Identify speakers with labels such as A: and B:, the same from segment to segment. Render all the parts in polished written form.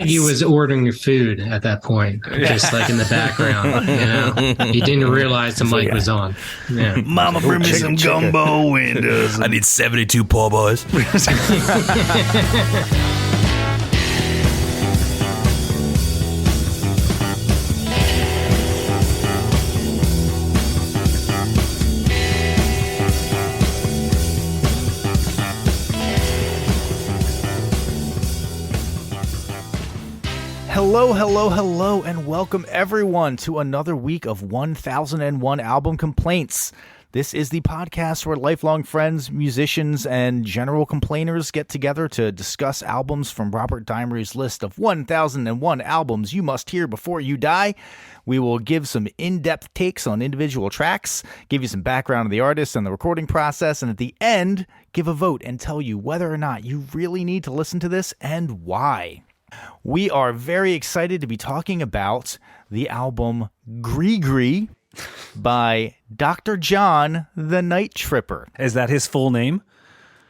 A: He was ordering food at that point, just like in the background. He didn't realize the mic was on. Yeah.
B: Mama, bring me some gumbo and I need 72 poor boys.
C: Hello, and welcome everyone to another week of 1001 Album Complaints. This is the podcast where lifelong friends, musicians, and general complainers get together to discuss albums from Robert Dimery's list of 1001 albums you must hear before you die. We will give some in-depth takes on individual tracks, give you some background of the artist and the recording process, and at the end, give a vote and tell you whether or not you really need to listen to this and why. We are very excited to be talking about the album Gris Gris by Dr. John the Night Tripper.
D: Is that his full name?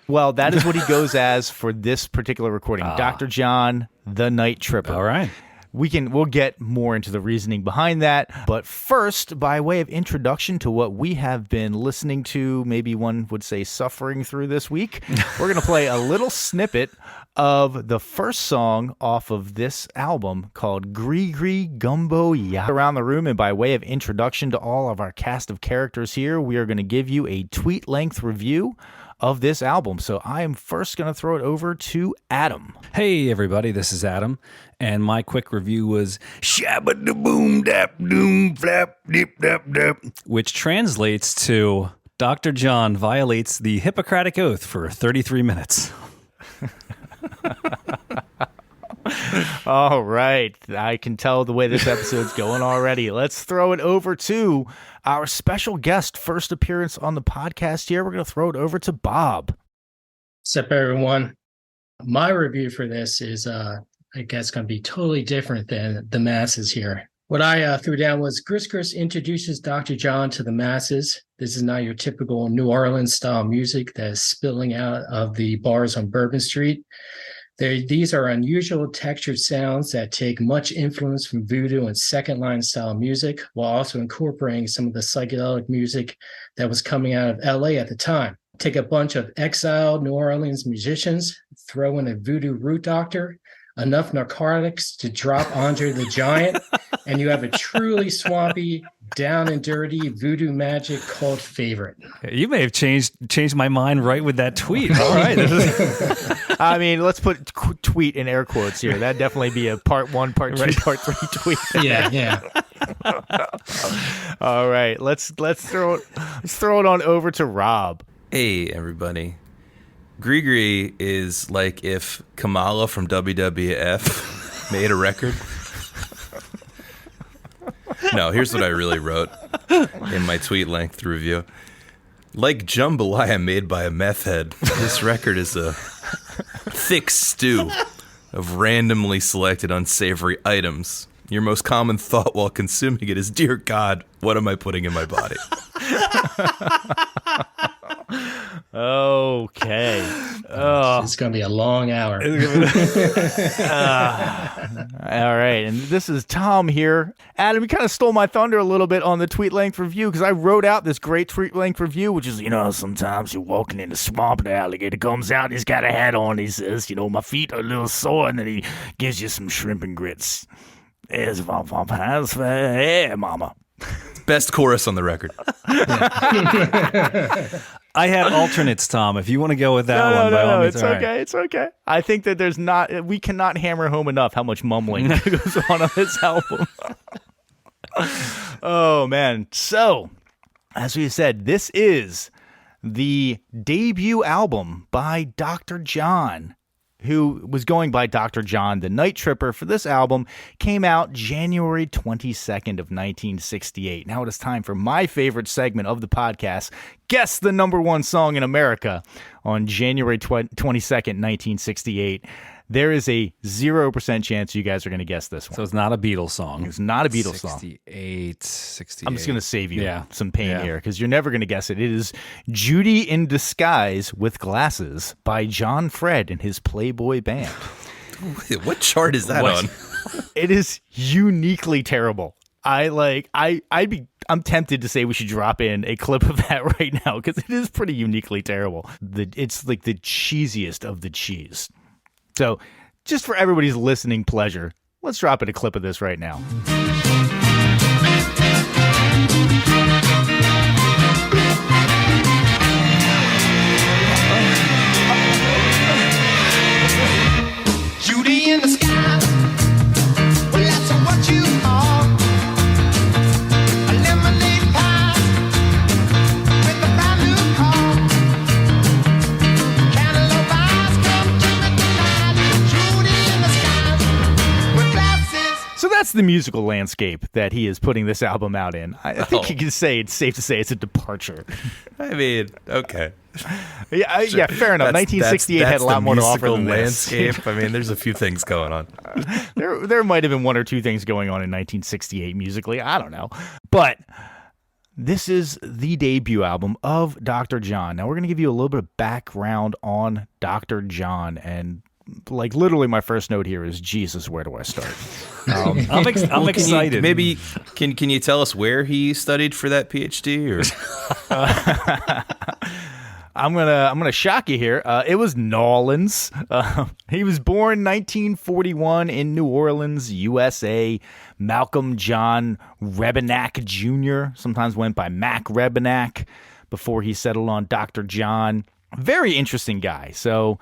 C: Well, that is what he goes as for this particular recording. Dr. John the Night Tripper.
D: All right.
C: We'll get more into the reasoning behind that. But first, by way of introduction to what we have been listening to, maybe one would say suffering through this week, we're going to play a little snippet of the first song off of this album called Gris Gris Gumbo Ya. Around the room, and by way of introduction to all of our cast of characters here, we are going to give you a tweet-length review of this album. So I am first going to throw it over to Adam.
D: Hey, everybody, this is Adam, and my quick review was shabba-da-boom-dap-doom flap-dip-dap-dap, which translates to Dr. John violates the Hippocratic Oath for 33 minutes.
C: All right. I can tell the way this episode's going already. Let's throw it over to our special guest, first appearance on the podcast here. We're going to throw it over to Bob.
A: What's up, everyone? My review for this is, I guess, going to be totally different than the masses here. What I threw down was Gris Gris introduces Dr. John to the masses. This is not your typical New Orleans style music that is spilling out of the bars on Bourbon Street. These are unusual textured sounds that take much influence from voodoo and second line style music, while also incorporating some of the psychedelic music that was coming out of LA at the time. Take a bunch of exiled New Orleans musicians, throw in a voodoo root doctor, enough narcotics to drop Andre the Giant, and you have a truly swampy, down and dirty voodoo magic cult favorite.
D: You may have changed my mind right with that tweet. All right.
C: I mean, let's put tweet in air quotes here. That'd definitely be a part 1, part 2, part 3 tweet.
A: Yeah.
C: All right, let's throw it on over to Rob.
B: Hey, everybody. Gris Gris is like if Kamala from WWF made a record. No, here's what I really wrote in my tweet-length review. Like jambalaya made by a meth head, this record is a thick stew of randomly selected unsavory items. Your most common thought while consuming it is, dear God, what am I putting in my body?
C: Okay.
A: It's going to be a long hour.
C: All right, and this is Tom here. Adam, you kind of stole my thunder a little bit on the tweet-length review because I wrote out this great tweet-length review, which is, sometimes you're walking in the swamp and the alligator comes out and he's got a hat on. He says, my feet are a little sore, and then he gives you some shrimp and grits. Hey, mama.
B: Best chorus on the record.
D: I had alternates, Tom. If you want to go with that one, by all means.
C: It's okay. Right. It's okay. I think that we cannot hammer home enough how much mumbling goes on this album. Oh, man. So, as we said, this is the debut album by Dr. John, who was going by Dr. John the Night Tripper. For this album, came out January 22nd of 1968. Now it is time for my favorite segment of the podcast, Guess the Number One Song in America on January 22nd, 1968. There is a 0% chance you guys are going to guess this one.
D: So it's not a Beatles song.
C: It's not a Beatles song.
D: 68.
C: I'm just going to save you some pain here because you're never going to guess it. It is Judy in Disguise with Glasses by John Fred and his Playboy Band.
B: What chart is that on?
C: It is uniquely terrible. I'm tempted to say we should drop in a clip of that right now because it is pretty uniquely terrible. It's like the cheesiest of the cheese. So just for everybody's listening pleasure, let's drop in a clip of this right now.
E: Judy in the sky. Well, that's what you are. A lemonade pie with a brand new car. Cantaloupe eyes come to me tonight. Judy in the sky with glasses.
C: So that's the musical landscape that he is putting this album out in. I think you can say it's safe to say it's a departure.
B: I mean, okay.
C: Yeah, fair enough. 1968 had a lot more to offer than
B: landscape.
C: this.
B: I mean, there's a few things going on.
C: There might have been one or two things going on in 1968 musically. I don't know. But this is the debut album of Dr. John. Now, we're going to give you a little bit of background on Dr. John. And, like, literally my first note here is, Jesus, where do I start?
D: I'm excited.
B: Maybe can you tell us where he studied for that PhD? Or
C: I'm gonna shock you here. It was Nolans. He was born 1941 in New Orleans, USA. Malcolm John Rebennack Jr. sometimes went by Mac Rebennack before he settled on Dr. John. Very interesting guy. So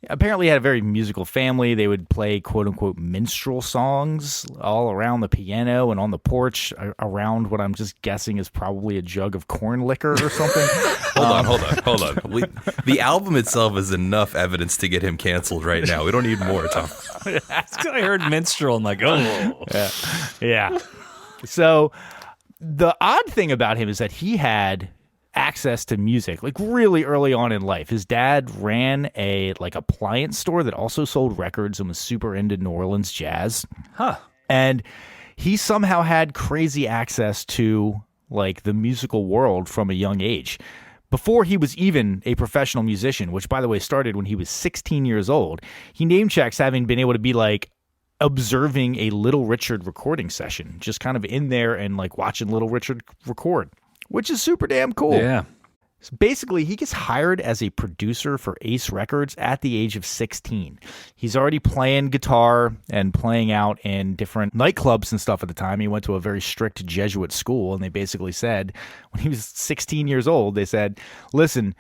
C: apparently he had a very musical family. They would play quote-unquote minstrel songs all around the piano and on the porch around what I'm just guessing is probably a jug of corn liquor or something.
B: Hold on. The album itself is enough evidence to get him canceled right now. We don't need more, Tom.
D: I heard minstrel. I'm like, oh.
C: Yeah. So the odd thing about him is that he had access to music like really early on in life. His dad ran a appliance store that also sold records and was super into New Orleans jazz. And he somehow had crazy access to like the musical world from a young age. Before he was even a professional musician, which by the way started when he was 16 years old, he name checks having been able to be like observing a Little Richard recording session, just kind of in there and like watching Little Richard record, which is super damn cool.
D: Yeah.
C: So basically, he gets hired as a producer for Ace Records at the age of 16. He's already playing guitar and playing out in different nightclubs and stuff at the time. He went to a very strict Jesuit school, and they basically said, when he was 16 years old, they said, listen,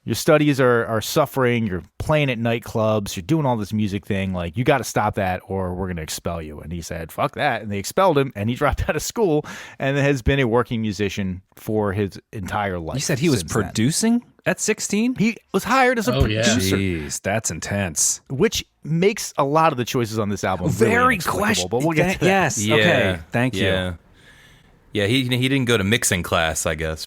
C: your studies are suffering, you're playing at nightclubs, you're doing all this music thing, like, you got to stop that or we're going to expel you. And he said, fuck that. And they expelled him, and he dropped out of school and has been a working musician for his entire life.
D: You said he was producing at 16?
C: He was hired as a producer.
D: Jeez, that's intense.
C: Which makes a lot of the choices on this album
D: Very
C: inexplicable, but we'll get to that.
D: Yes,
B: Yeah,
D: okay, thank you.
B: Yeah, he didn't go to mixing class, I guess.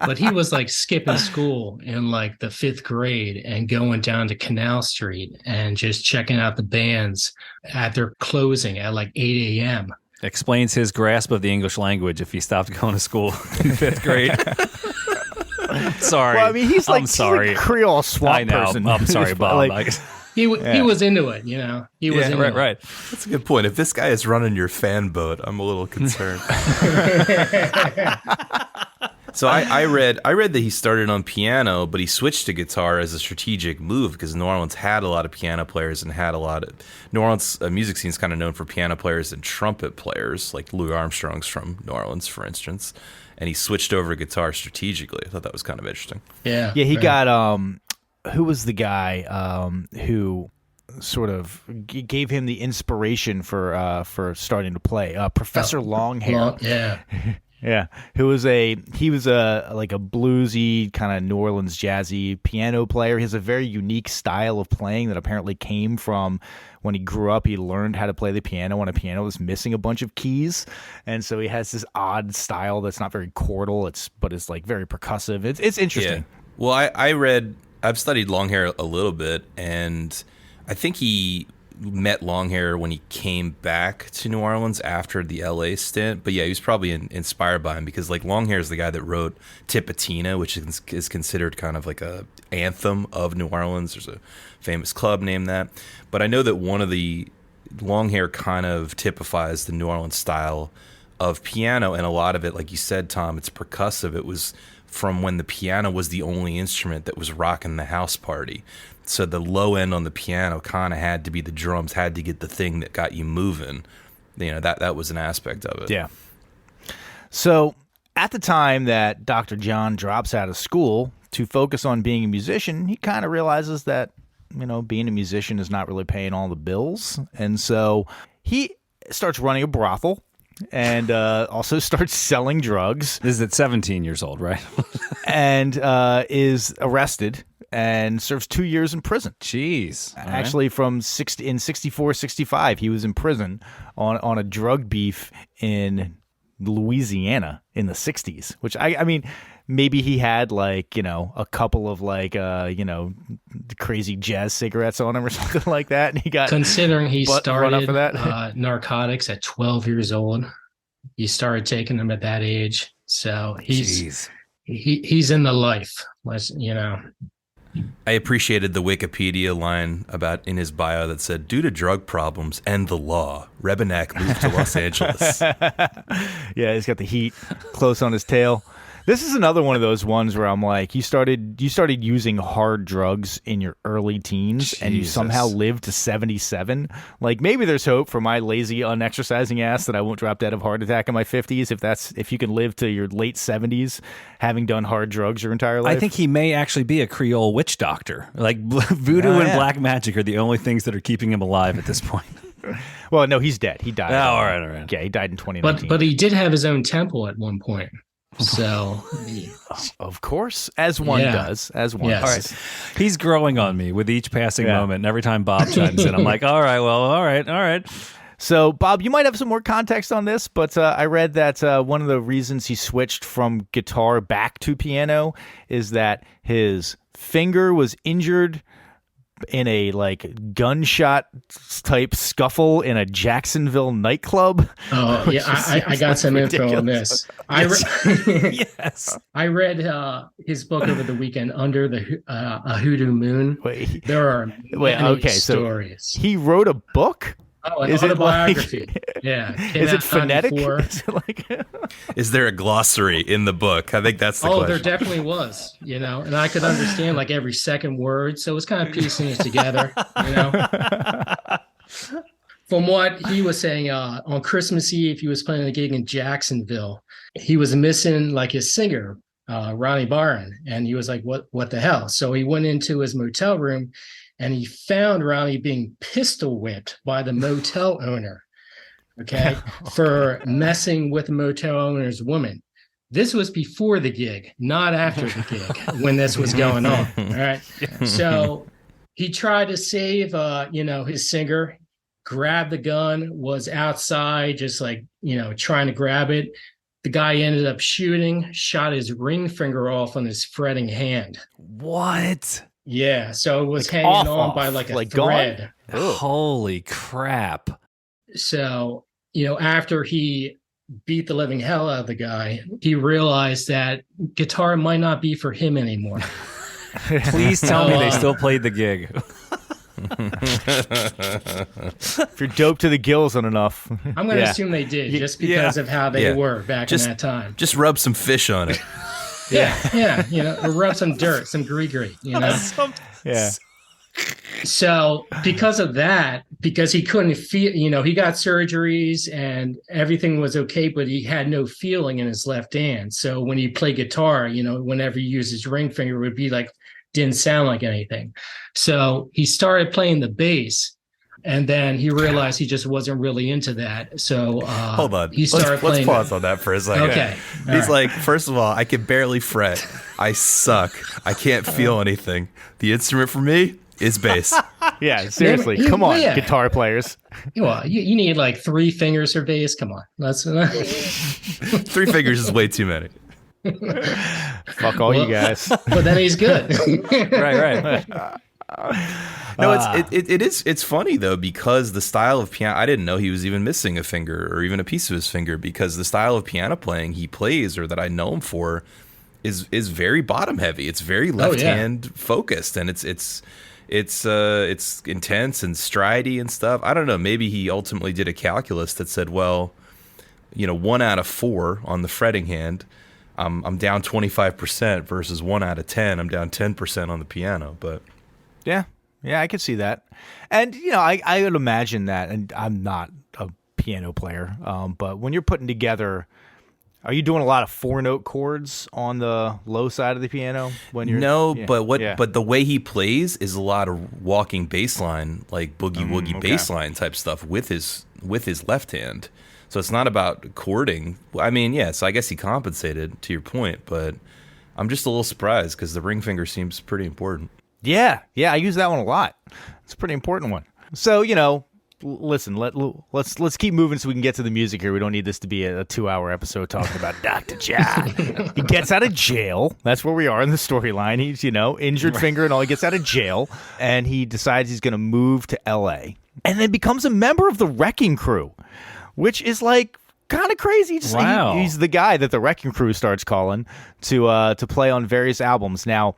A: But he was like skipping school in like the 5th grade and going down to Canal Street and just checking out the bands at their closing at like 8 a.m.
D: Explains his grasp of the English language if he stopped going to school in 5th grade. Sorry.
C: Well, I mean, he's like
D: sorry.
C: a Creole swamp
D: I know.
C: person.
D: I'm sorry, Bob.
C: Like,
A: He was into it, you know. He was into it.
D: Right.
B: That's a good point. If this guy is running your fan boat, I'm a little concerned. So I read that he started on piano, but he switched to guitar as a strategic move because New Orleans had a lot of piano players and had a lot of New Orleans music scene is kind of known for piano players and trumpet players, like Louis Armstrong's from New Orleans, for instance. And he switched over to guitar strategically. I thought that was kind of interesting.
A: Yeah.
C: he got who was the guy who sort of gave him the inspiration for starting to play? Professor Longhair.
A: Yeah.
C: Yeah, he was a like a bluesy kind of New Orleans jazzy piano player. He has a very unique style of playing that apparently came from when he grew up. He learned how to play the piano on a piano that's missing a bunch of keys, and so he has this odd style that's not very chordal. But it's like very percussive. It's interesting.
B: Yeah. Well, I've studied Longhair a little bit, and I think he met Longhair when he came back to New Orleans after the LA stint. But yeah, he was probably inspired by him because like Longhair is the guy that wrote Tipatina, which is considered kind of like a anthem of New Orleans. There's a famous club named that. But I know that one of the Longhair kind of typifies the New Orleans style of piano, and a lot of it, like you said, Tom, it's percussive. It was from when the piano was the only instrument that was rocking the house party. So the low end on the piano kind of had to be the drums, had to get the thing that got you moving. You know, that was an aspect of it.
C: Yeah. So at the time that Dr. John drops out of school to focus on being a musician, he kind of realizes that, you know, being a musician is not really paying all the bills. And so he starts running a brothel and also starts selling drugs.
D: This is at 17 years old, right?
C: And is arrested and serves 2 years in prison.
D: Jeez.
C: Actually, from 64, 65, he was in prison on a drug beef in Louisiana in the 60s, which I mean, maybe he had like, you know, a couple of like, you know, crazy jazz cigarettes on him or something like that. And he got
A: considering he
C: run up for
A: started
C: that.
A: narcotics at 12 years old. He started taking them at that age. So he's in the life, you know.
B: I appreciated the Wikipedia line about in his bio that said, due to drug problems and the law, Rebennack moved to Los Angeles.
C: Yeah, he's got the heat close on his tail. This is another one of those ones where I'm like, you started using hard drugs in your early teens and you somehow lived to 77. Like maybe there's hope for my lazy, unexercising ass that I won't drop dead of heart attack in my 50s if you can live to your late 70s having done hard drugs your entire life.
D: I think he may actually be a Creole witch doctor. Like voodoo and black magic are the only things that are keeping him alive at this point.
C: Well, no, he's dead. He died.
D: Oh, all right.
C: Yeah, he died in 2019.
A: But he did have his own temple at one point. So,
C: of course, as one does,
A: Yes.
C: All right.
D: He's growing on me with each passing moment. And every time Bob chimes in, I'm like, all right.
C: So, Bob, you might have some more context on this, but I read that one of the reasons he switched from guitar back to piano is that his finger was injured in a like gunshot type scuffle in a Jacksonville nightclub.
A: Oh yeah, I got some info on this.
C: Yes.
A: I read his book over the weekend, Under the a Hoodoo Moon. There are many stories.
C: So he wrote a book.
A: Oh, an autobiography. Yeah.
C: Is it phonetic?
B: Is, is there a glossary in the book? I think that's the question.
A: There definitely was, you know, and I could understand like every second word. So it was kind of piecing it together, you know. From what he was saying, on Christmas Eve, he was playing a gig in Jacksonville. He was missing like his singer, Ronnie Barron. And he was like, what the hell? So he went into his motel room and he found Ronnie being pistol whipped by the motel owner, for messing with the motel owner's woman. This was before the gig, not after the gig, when this was going on. All right. So he tried to save, his singer, grabbed the gun, was outside, just like, trying to grab it. The guy ended up shot his ring finger off on his fretting hand.
D: What?
A: Yeah, so it was hanging on by like a thread.
D: Holy crap.
A: So, after he beat the living hell out of the guy, he realized that guitar might not be for him anymore.
D: Please tell me they still played the gig.
C: If you're dope to the gills on enough.
A: I'm going to assume they did, just because of how they were back in that time.
B: Just rub some fish on it.
A: Yeah, rub some dirt, some Gris Gris,
C: Yeah.
A: So because of that, because he couldn't feel, he got surgeries and everything was okay, but he had no feeling in his left hand. So when he played guitar, whenever he used his ring finger, it would be like, didn't sound like anything. So he started playing the bass. And then he realized he just wasn't really into that. So
B: hold on.
A: He started
B: let's pause on that for a second.
A: Okay.
B: He's like, first of all, I can barely fret. I suck. I can't feel anything. The instrument for me is bass.
C: Yeah, seriously. Come on, guitar players.
A: Well, you need like 3 fingers for bass. Come on. That's
B: 3 fingers is way too many.
C: Fuck all you guys.
A: But then he's good.
D: Right.
B: No, it's funny though, because the style of piano, I didn't know he was even missing a finger or even a piece of his finger, because the style of piano playing he plays, or that I know him for, is very bottom heavy. It's very left hand focused, and it's intense and stridey and stuff. I don't know, maybe he ultimately did a calculus that said, well, 1 out of 4 on the fretting hand, I'm down 25% versus 1 out of 10, I'm down 10% on the piano. But
C: Yeah, I could see that. And, I would imagine that, and I'm not a piano player, but when you're putting together, are you doing a lot of 4-note chords on the low side of the piano when you're
B: but the way he plays is a lot of walking bass line, like boogie woogie bass line type stuff with his left hand. So it's not about chording. I mean, yes, I guess he compensated, to your point, but I'm just a little surprised because the ring finger seems pretty important.
C: Yeah, I use that one a lot. It's a pretty important one. So, listen, let's keep moving so we can get to the music here. We don't need this to be a 2-hour episode talking about Dr. John. He gets out of jail. That's where we are in the storyline. He's, injured finger and all. He gets out of jail, and he decides he's going to move to L.A. and then becomes a member of the Wrecking Crew, which is like kind of crazy.
D: Wow.
C: He's the guy that the Wrecking Crew starts calling to play on various albums. Now,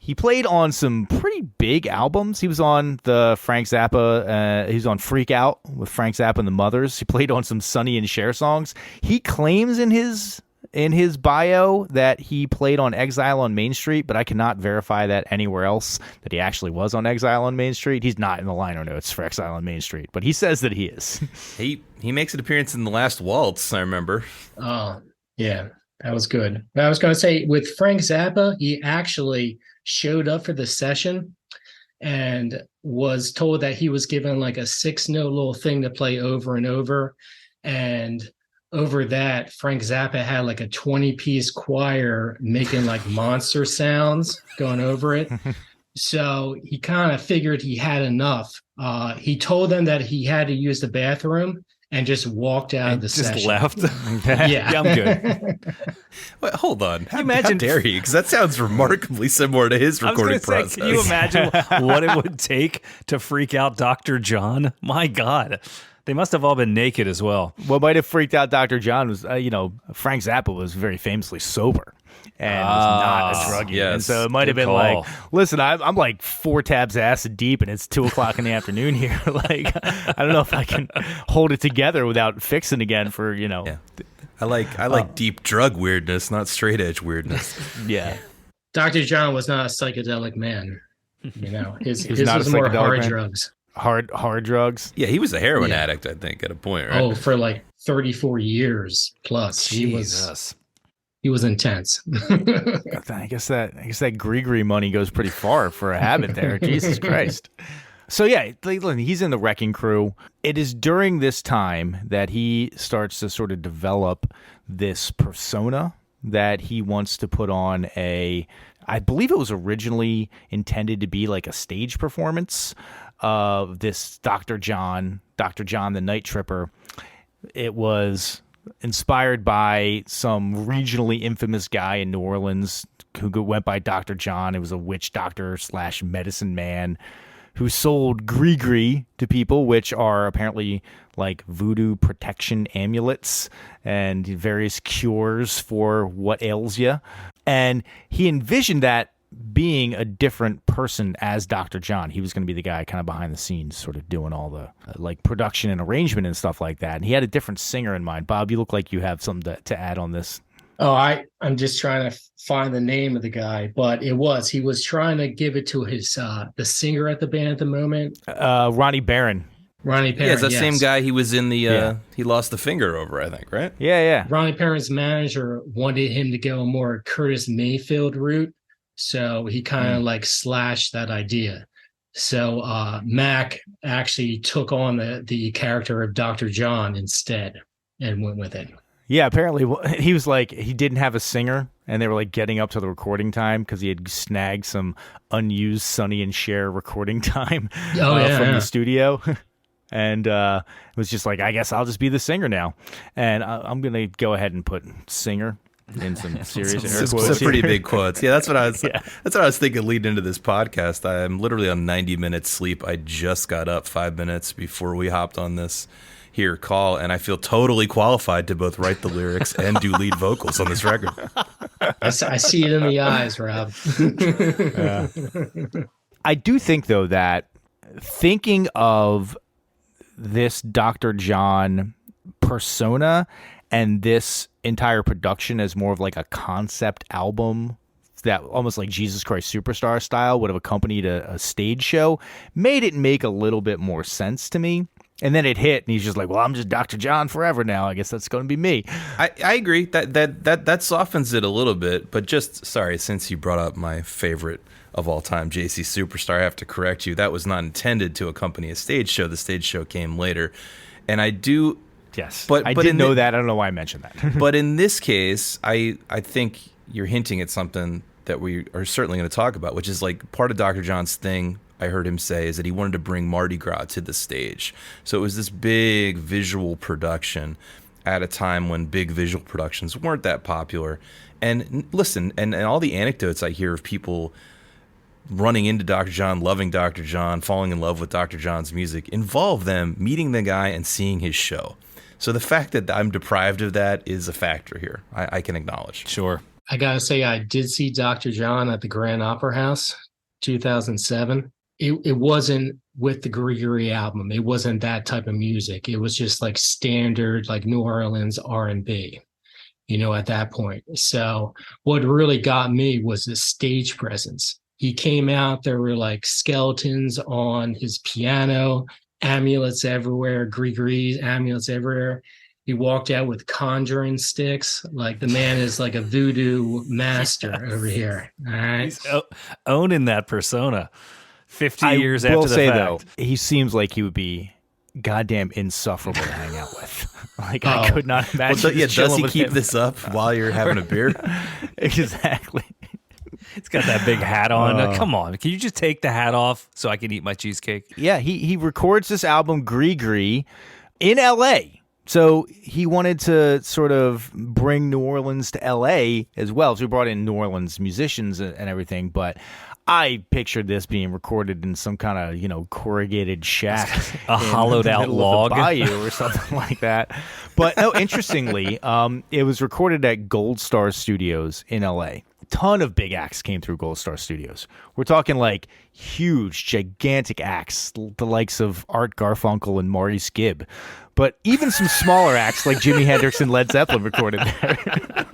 C: he played on some pretty big albums. He was on the Frank Zappa. He was on Freak Out with Frank Zappa and the Mothers. He played on some Sonny and Cher songs. He claims in his bio that he played on Exile on Main Street, but I cannot verify that anywhere else that he actually was on Exile on Main Street. He's not in the liner notes for Exile on Main Street, but he says that he is.
B: He makes an appearance in The Last Waltz, I remember.
A: Oh, yeah, that was good. But I was going to say, with Frank Zappa, he actually showed up for the session and was told that he was given like a 6-note little thing to play over and over. And over that, Frank Zappa had like a 20-piece choir making like monster sounds going over it. So he kind of figured he had enough. He told them that he had to use the bathroom and just walked out of the
D: just
A: session.
D: left.
C: Yeah, I'm good.
B: Wait, hold on. How
D: imagine-
B: dare you? Because that sounds remarkably similar to his recording process.
D: Can you imagine what it would take to freak out Dr. John? My God. They must have all been naked as well.
C: What might have freaked out Dr. John was, Frank Zappa was very famously sober and was not a druggie.
B: yes.
C: And so it might have
D: Good
C: been
D: call.
C: like, listen, I'm like 4 tabs of acid deep and it's 2:00 in the afternoon here. Like, I don't know if I can hold it together without fixing again for,
B: Yeah. I like deep drug weirdness, not straight edge weirdness.
C: Yeah.
A: Dr. John was not a psychedelic man. His
C: not
A: was
C: a
A: more
C: psychedelic
A: hard
C: man?
A: drugs.
C: Hard drugs.
B: Yeah, he was a heroin
A: Yeah.
B: addict, I think, at a point, right?
A: Oh, for like 34 years plus.
D: Jesus.
C: He
A: was intense.
C: I guess that Gris Gris money goes pretty far for a habit there. Jesus Christ. So yeah, he's in the Wrecking Crew. It is during this time that he starts to sort of develop this persona that he wants to put on I believe it was originally intended to be like a stage performance of this Dr. John the Night Tripper. It was inspired by some regionally infamous guy in New Orleans who went by Dr. John. It was a witch doctor / medicine man who sold Gris Gris to people, which are apparently like voodoo protection amulets and various cures for what ails you. And he envisioned that being a different person as Dr. John. He was going to be the guy kind of behind the scenes, sort of doing all the like production and arrangement and stuff like that. And he had a different singer in mind. Bob, you look like you have something to add on this.
A: Oh, I'm just trying to find the name of the guy, but he was trying to give it to his the singer at the band at the moment.
C: Ronnie Barron.
A: Ronnie Perrin.
B: Yeah, it's that
A: yes.
B: same guy he was in the he lost the finger over, I think, right?
C: Yeah.
A: Ronnie Perrin's manager wanted him to go a more Curtis Mayfield route, so he kind of like slashed that idea. So Mac actually took on the character of Dr. John instead and went with it.
C: Yeah, apparently he was like, he didn't have a singer, and they were like getting up to the recording time because he had snagged some unused Sonny and Cher recording time from the studio. And it was just like, I guess I'll just be the singer now. And I'm going to go ahead and put singer. in some serious air
B: Some
C: quotes.
B: pretty big quotes. Yeah, that's what I was thinking leading into this podcast. I'm literally on 90 minutes sleep. I just got up 5 minutes before we hopped on this here call, and I feel totally qualified to both write the lyrics and do lead vocals on this record.
A: I see it in the eyes, Rob.
C: I do think, though, that thinking of this Dr. John persona and this entire production as more of like a concept album that almost like Jesus Christ Superstar style would have accompanied a stage show made it make a little bit more sense to me. And then it hit, and he's just like, "Well, I'm just Dr. John forever now. I guess that's going to be me."
B: I agree that softens it a little bit, but just sorry, since you brought up my favorite of all time, JC Superstar, I have to correct you. That was not intended to accompany a stage show. The stage show came later, and I do.
C: Yes,
B: but
C: I didn't know that. I don't know why I mentioned that.
B: But in this case, I think you're hinting at something that we are certainly going to talk about, which is like part of Dr. John's thing. I heard him say is that he wanted to bring Mardi Gras to the stage. So it was this big visual production at a time when big visual productions weren't that popular. And listen, and all the anecdotes I hear of people running into Dr. John, loving Dr. John, falling in love with Dr. John's music involve them meeting the guy and seeing his show. So the fact that I'm deprived of that is a factor here. I can acknowledge.
D: Sure.
A: I gotta say, I did see Dr. John at the Grand Opera House, 2007. It wasn't with the Gris Gris album. It wasn't that type of music. It was just like standard, like New Orleans R&B, at that point. So what really got me was the stage presence. He came out, there were like skeletons on his piano, amulets everywhere, Gris Gris amulets everywhere. He walked out with conjuring sticks. Like the man is like a voodoo master over here. All right.
D: He's owning that persona 50
C: I
D: years
C: will
D: after the
C: say,
D: fact.
C: though, he seems like he would be goddamn insufferable to hang out with. Like, I could not imagine.
B: Well,
C: just
B: does
C: chilling
B: he
C: with
B: keep
C: him.
B: this up while you're having a beer?
C: Exactly.
D: He's got that big hat on. Come on. Can you just take the hat off so I can eat my cheesecake?
C: Yeah, he records this album, Gris Gris, in L.A., so he wanted to sort of bring New Orleans to L.A. as well. So he brought in New Orleans musicians and everything. But I pictured this being recorded in some kind of, corrugated shack.
D: A hollowed out log.
C: Bayou or something like that. But no, interestingly, it was recorded at Gold Star Studios in L.A. Ton of big acts came through Gold Star Studios. We're talking like huge, gigantic acts, the likes of Art Garfunkel and Marty Skibb. But even some smaller acts like Jimi Hendrix and Led Zeppelin recorded there.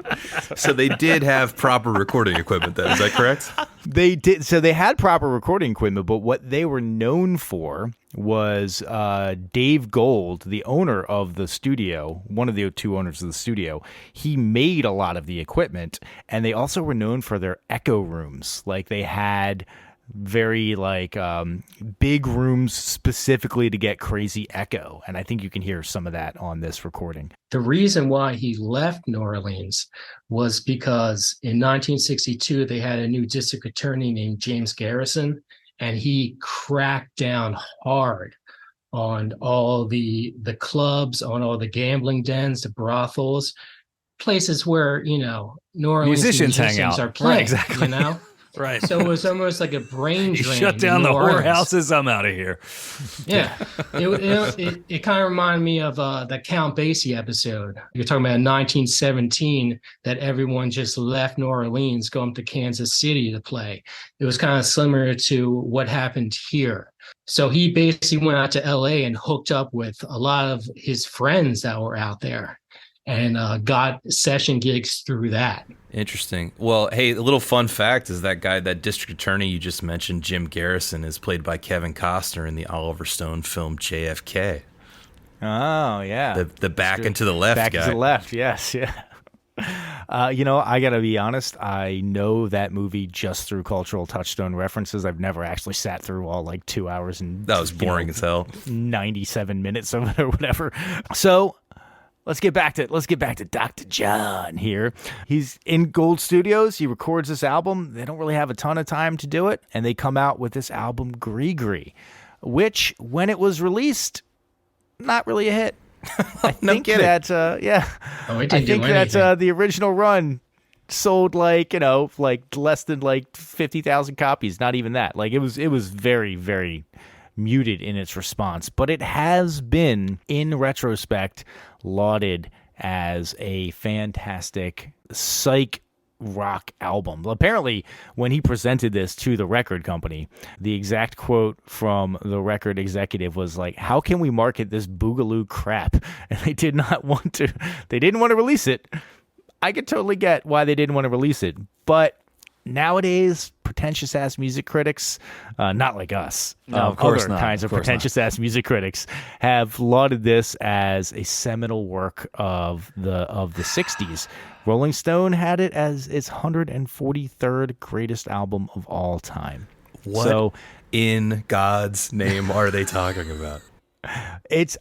B: So they did have proper recording equipment then, is that correct?
C: They did. So they had proper recording equipment, but what they were known for was Dave Gold, the owner of the studio, one of the two owners of the studio. He made a lot of the equipment, and they also were known for their echo rooms. Like they had very big rooms specifically to get crazy echo, and I think you can hear some of that on this recording.
A: The reason why he left New Orleans was because in 1962 they had a new district attorney named James Garrison, and he cracked down hard on all the clubs, on all the gambling dens, the brothels, places where New Orleans
D: Musicians hang out.
A: are playing.
D: Right, exactly. Right.
A: So it was almost like a brain
D: He
A: drain.
D: shut down
A: in
D: the
A: New Orleans.
D: whorehouses. I'm out of here.
A: Yeah, it kind of reminded me of the Count Basie episode. You're talking about 1917 that everyone just left New Orleans, going to Kansas City to play. It was kind of similar to what happened here. So he basically went out to LA and hooked up with a lot of his friends that were out there, and got session gigs through that.
B: Interesting. Well, hey, a little fun fact is that district attorney you just mentioned, Jim Garrison, is played by Kevin Costner in the Oliver Stone film JFK.
C: Oh, yeah.
B: The back and to the left
C: back
B: guy.
C: to the left, yes, yeah. I gotta be honest, I know that movie just through cultural touchstone references. I've never actually sat through all 2 hours and
B: That was boring as hell.
C: 97 minutes of it or whatever. So Let's get back to Dr. John here. He's in Gold Studios. He records this album. They don't really have a ton of time to do it, and they come out with this album, Gris Gris, which, when it was released, not really a hit. I think
B: kidding.
C: that,
A: Oh, it didn't
C: I think
A: do
C: that
A: anything.
C: the original run sold like less than like 50,000 copies. Not even that. Like it was very, very muted in its response. But it has been, in retrospect, lauded as a fantastic psych rock album. Apparently, when he presented this to the record company, the exact quote from the record executive was like, "How can we market this boogaloo crap?" And they didn't want to release it. I could totally get why they didn't want to release it, but nowadays, pretentious ass music critics, not like us,
D: No, of course
C: other
D: not.
C: kinds of
D: Of course
C: pretentious ass music critics have lauded this as a seminal work of the 60s. Rolling Stone had it as its 143rd greatest album of all time.
B: What
C: So
B: in God's name are they talking about?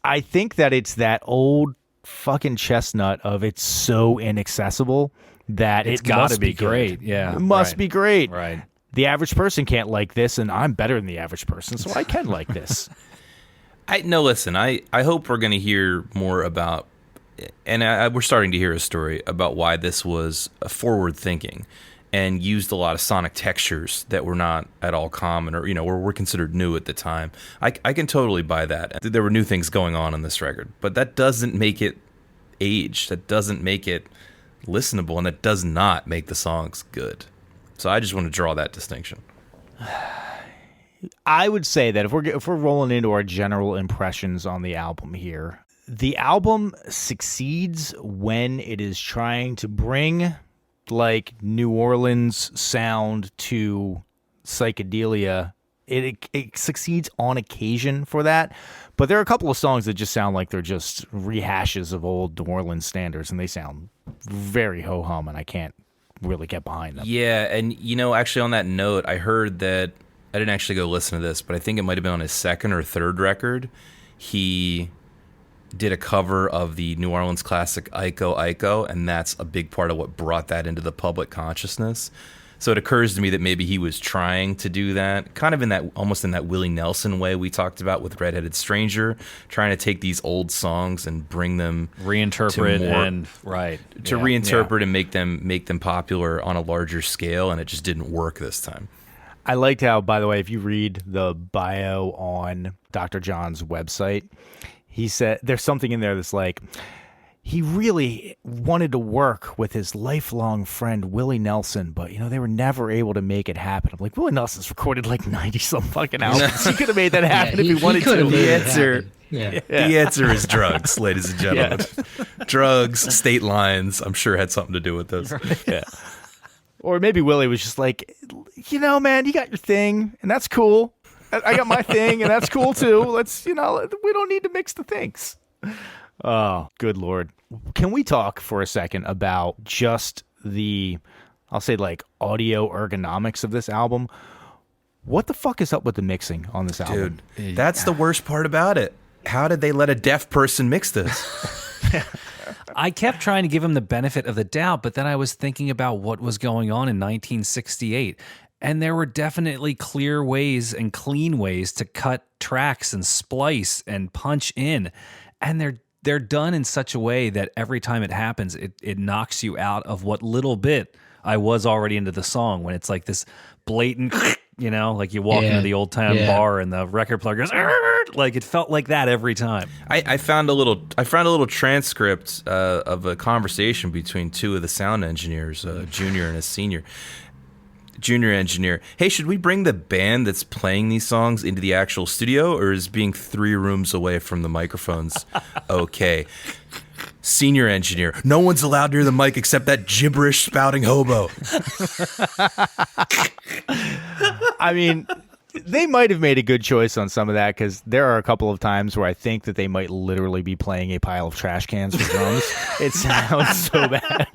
C: I think that it's that old fucking chestnut of it's so inaccessible that
D: It's
C: it
D: got
C: must
D: to be
C: good.
D: great. Yeah.
C: It must
D: right.
C: be great.
D: Right.
C: The average person can't like this, and I'm better than the average person, so I can like this.
B: Listen, I hope we're going to hear more about, and we're starting to hear a story about why this was forward thinking and used a lot of sonic textures that were not at all common or, were considered new at the time. I can totally buy that. There were new things going on this record, but that doesn't make it age. That doesn't make it listenable, and that does not make the songs good. So I just want to draw that distinction.
C: I would say that if we're rolling into our general impressions on the album here, the album succeeds when it is trying to bring like New Orleans sound to psychedelia. It succeeds on occasion for that, but there are a couple of songs that just sound like they're just rehashes of old New Orleans standards, and they sound very ho-hum, and I can't really get behind them.
B: Yeah, and actually on that note, I heard that, I didn't actually go listen to this, but I think it might have been on his second or third record, he did a cover of the New Orleans classic Iko Iko, and that's a big part of what brought that into the public consciousness. So it occurs to me that maybe he was trying to do that, kind of almost in that Willie Nelson way we talked about with Redheaded Stranger, trying to take these old songs and bring them
D: Reinterpret
B: to more,
D: and right
B: to
D: Yeah,
B: reinterpret and make them popular on a larger scale, and it just didn't work this time.
C: I liked how, by the way, if you read the bio on Dr. John's website, he said there's something in there that's like, he really wanted to work with his lifelong friend, Willie Nelson, but, they were never able to make it happen. I'm like, Willie Nelson's recorded like 90-some fucking albums. He could have made that happen if he wanted
A: could
C: to.
A: have made
B: The
A: it
B: answer-
A: happen. Yeah.
B: The answer is drugs, ladies and gentlemen. Drugs, state lines, I'm sure had something to do with this.
C: Yeah. Or maybe Willie was just like, man, you got your thing, and that's cool. I got my thing, and that's cool too. Let's, we don't need to mix the things. Oh, good Lord. Can we talk for a second about just I'll say like audio ergonomics of this album? What the fuck is up with the mixing on this album?
B: Dude, that's the worst part about it. How did they let a deaf person mix this?
D: I kept trying to give him the benefit of the doubt, but then I was thinking about what was going on in 1968. And there were definitely clear ways and clean ways to cut tracks and splice and punch in. And they're done in such a way that every time it happens, it knocks you out of what little bit I was already into the song, when it's like this blatant, like you walk into the old town bar and the record player goes, like it felt like that every time.
B: I found a little transcript of a conversation between two of the sound engineers, a junior and a senior. Junior engineer, hey, should we bring the band that's playing these songs into the actual studio, or is being 3 rooms away from the microphones okay? Senior engineer, no one's allowed near the mic except that gibberish spouting hobo.
C: I mean, they might have made a good choice on some of that, because there are a couple of times where I think that they might literally be playing a pile of trash cans for drums. It sounds so bad.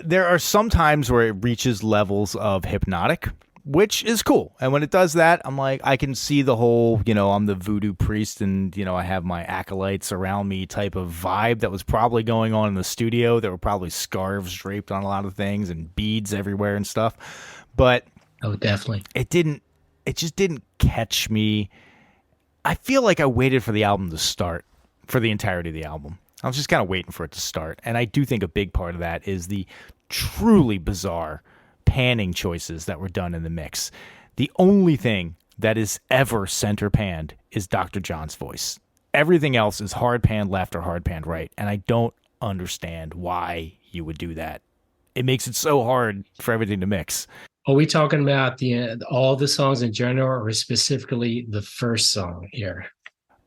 C: There are some times where it reaches levels of hypnotic, which is cool. And when it does that, I'm like, I can see the whole, I'm the voodoo priest and, I have my acolytes around me type of vibe that was probably going on in the studio. There were probably scarves draped on a lot of things and beads everywhere and stuff. But
A: Oh, definitely.
C: it just didn't catch me. I feel like I waited for the album to start for the entirety of the album. I was just kind of waiting for it to start. And I do think a big part of that is the truly bizarre panning choices that were done in the mix. The only thing that is ever center panned is Dr. John's voice. Everything else is hard pan left or hard pan right, and I don't understand why you would do that. It makes it so hard for everything to mix.
A: Are we talking about all the songs in general, or specifically the first song here?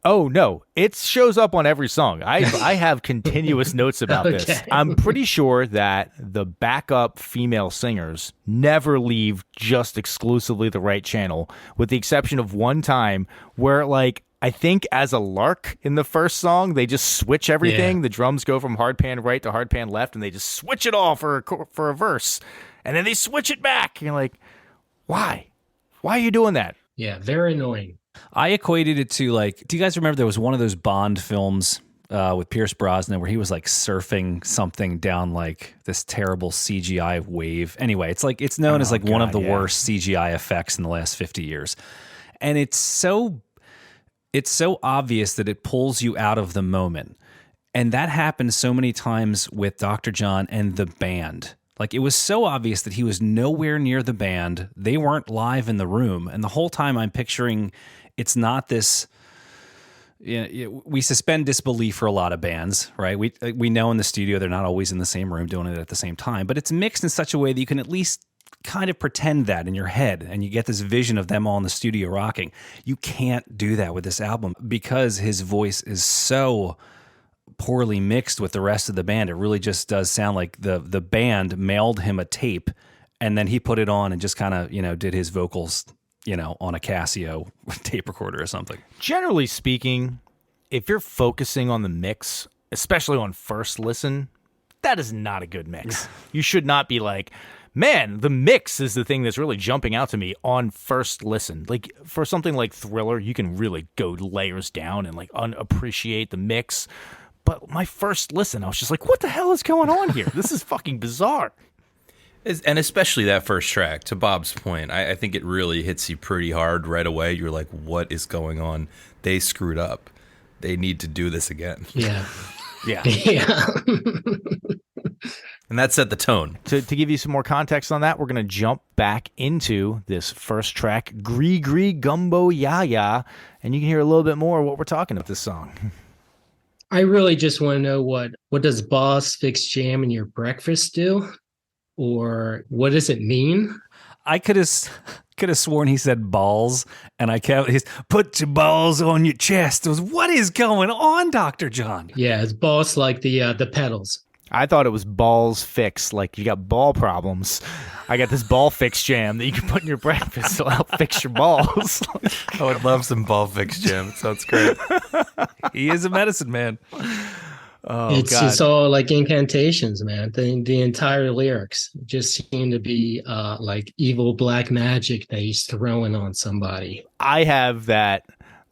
C: Oh, no. It shows up on every song. I have continuous notes about this. I'm pretty sure that the backup female singers never leave just exclusively the right channel, with the exception of one time where, like, I think as a lark in the first song, they just switch everything. Yeah. The drums go from hard pan right to hard pan left, and they just switch it all for a verse. And then they switch it back. And you're like, why? Why are you doing that?
A: Yeah, very annoying.
D: I equated it to, like, do you guys remember there was one of those Bond films with Pierce Brosnan where he was like surfing something down like this terrible CGI wave? Anyway, it's known as like one of the worst CGI effects in the last 50 years. And it's so obvious that it pulls you out of the moment. And that happened so many times with Dr. John and the band. Like, it was so obvious that he was nowhere near the band. They weren't live in the room. And the whole time I'm picturing it's not this... we suspend disbelief for a lot of bands, right? We know in the studio they're not always in the same room doing it at the same time. But it's mixed in such a way that you can at least kind of pretend that in your head, and you get this vision of them all in the studio rocking. You can't do that with this album because his voice is so poorly mixed with the rest of the band. It really just does sound like the band mailed him a tape, and then he put it on and just kind of, did his vocals, on a Casio tape recorder or something. Generally speaking, if you're focusing on the mix, especially on first listen, that is not a good mix. You should not be like, man, the mix is the thing that's really jumping out to me on first listen. Like, for something like Thriller, you can really go layers down and like unappreciate the mix. But my first listen, I was just like, what the hell is going on here? This is fucking bizarre.
B: And especially that first track, to Bob's point, I think it really hits you pretty hard right away. You're like, what is going on? They screwed up. They need to do this again.
A: Yeah.
C: Yeah.
A: Yeah.
B: And that set the tone.
C: To give you some more context on that, we're going to jump back into this first track, Gris Gris Gumbo Ya Ya, and you can hear a little bit more of what we're talking about this song.
A: I really just want to know what does Boss fix jam in your breakfast do? Or what does it mean?
D: I could have sworn he said balls, and he's put your balls on your chest. It was, what is going on, Dr. John?
A: Yeah, it's Boss like the pedals.
C: I thought it was balls fix, like you got ball problems. I got this ball fix jam that you can put in your breakfast to help fix your balls.
B: I would love some ball fix jam. It sounds great.
D: He is a medicine man.
C: Oh,
A: it's
C: God.
A: just all like incantations, man. The entire lyrics just seem to be like evil black magic that he's throwing on somebody.
C: I have that.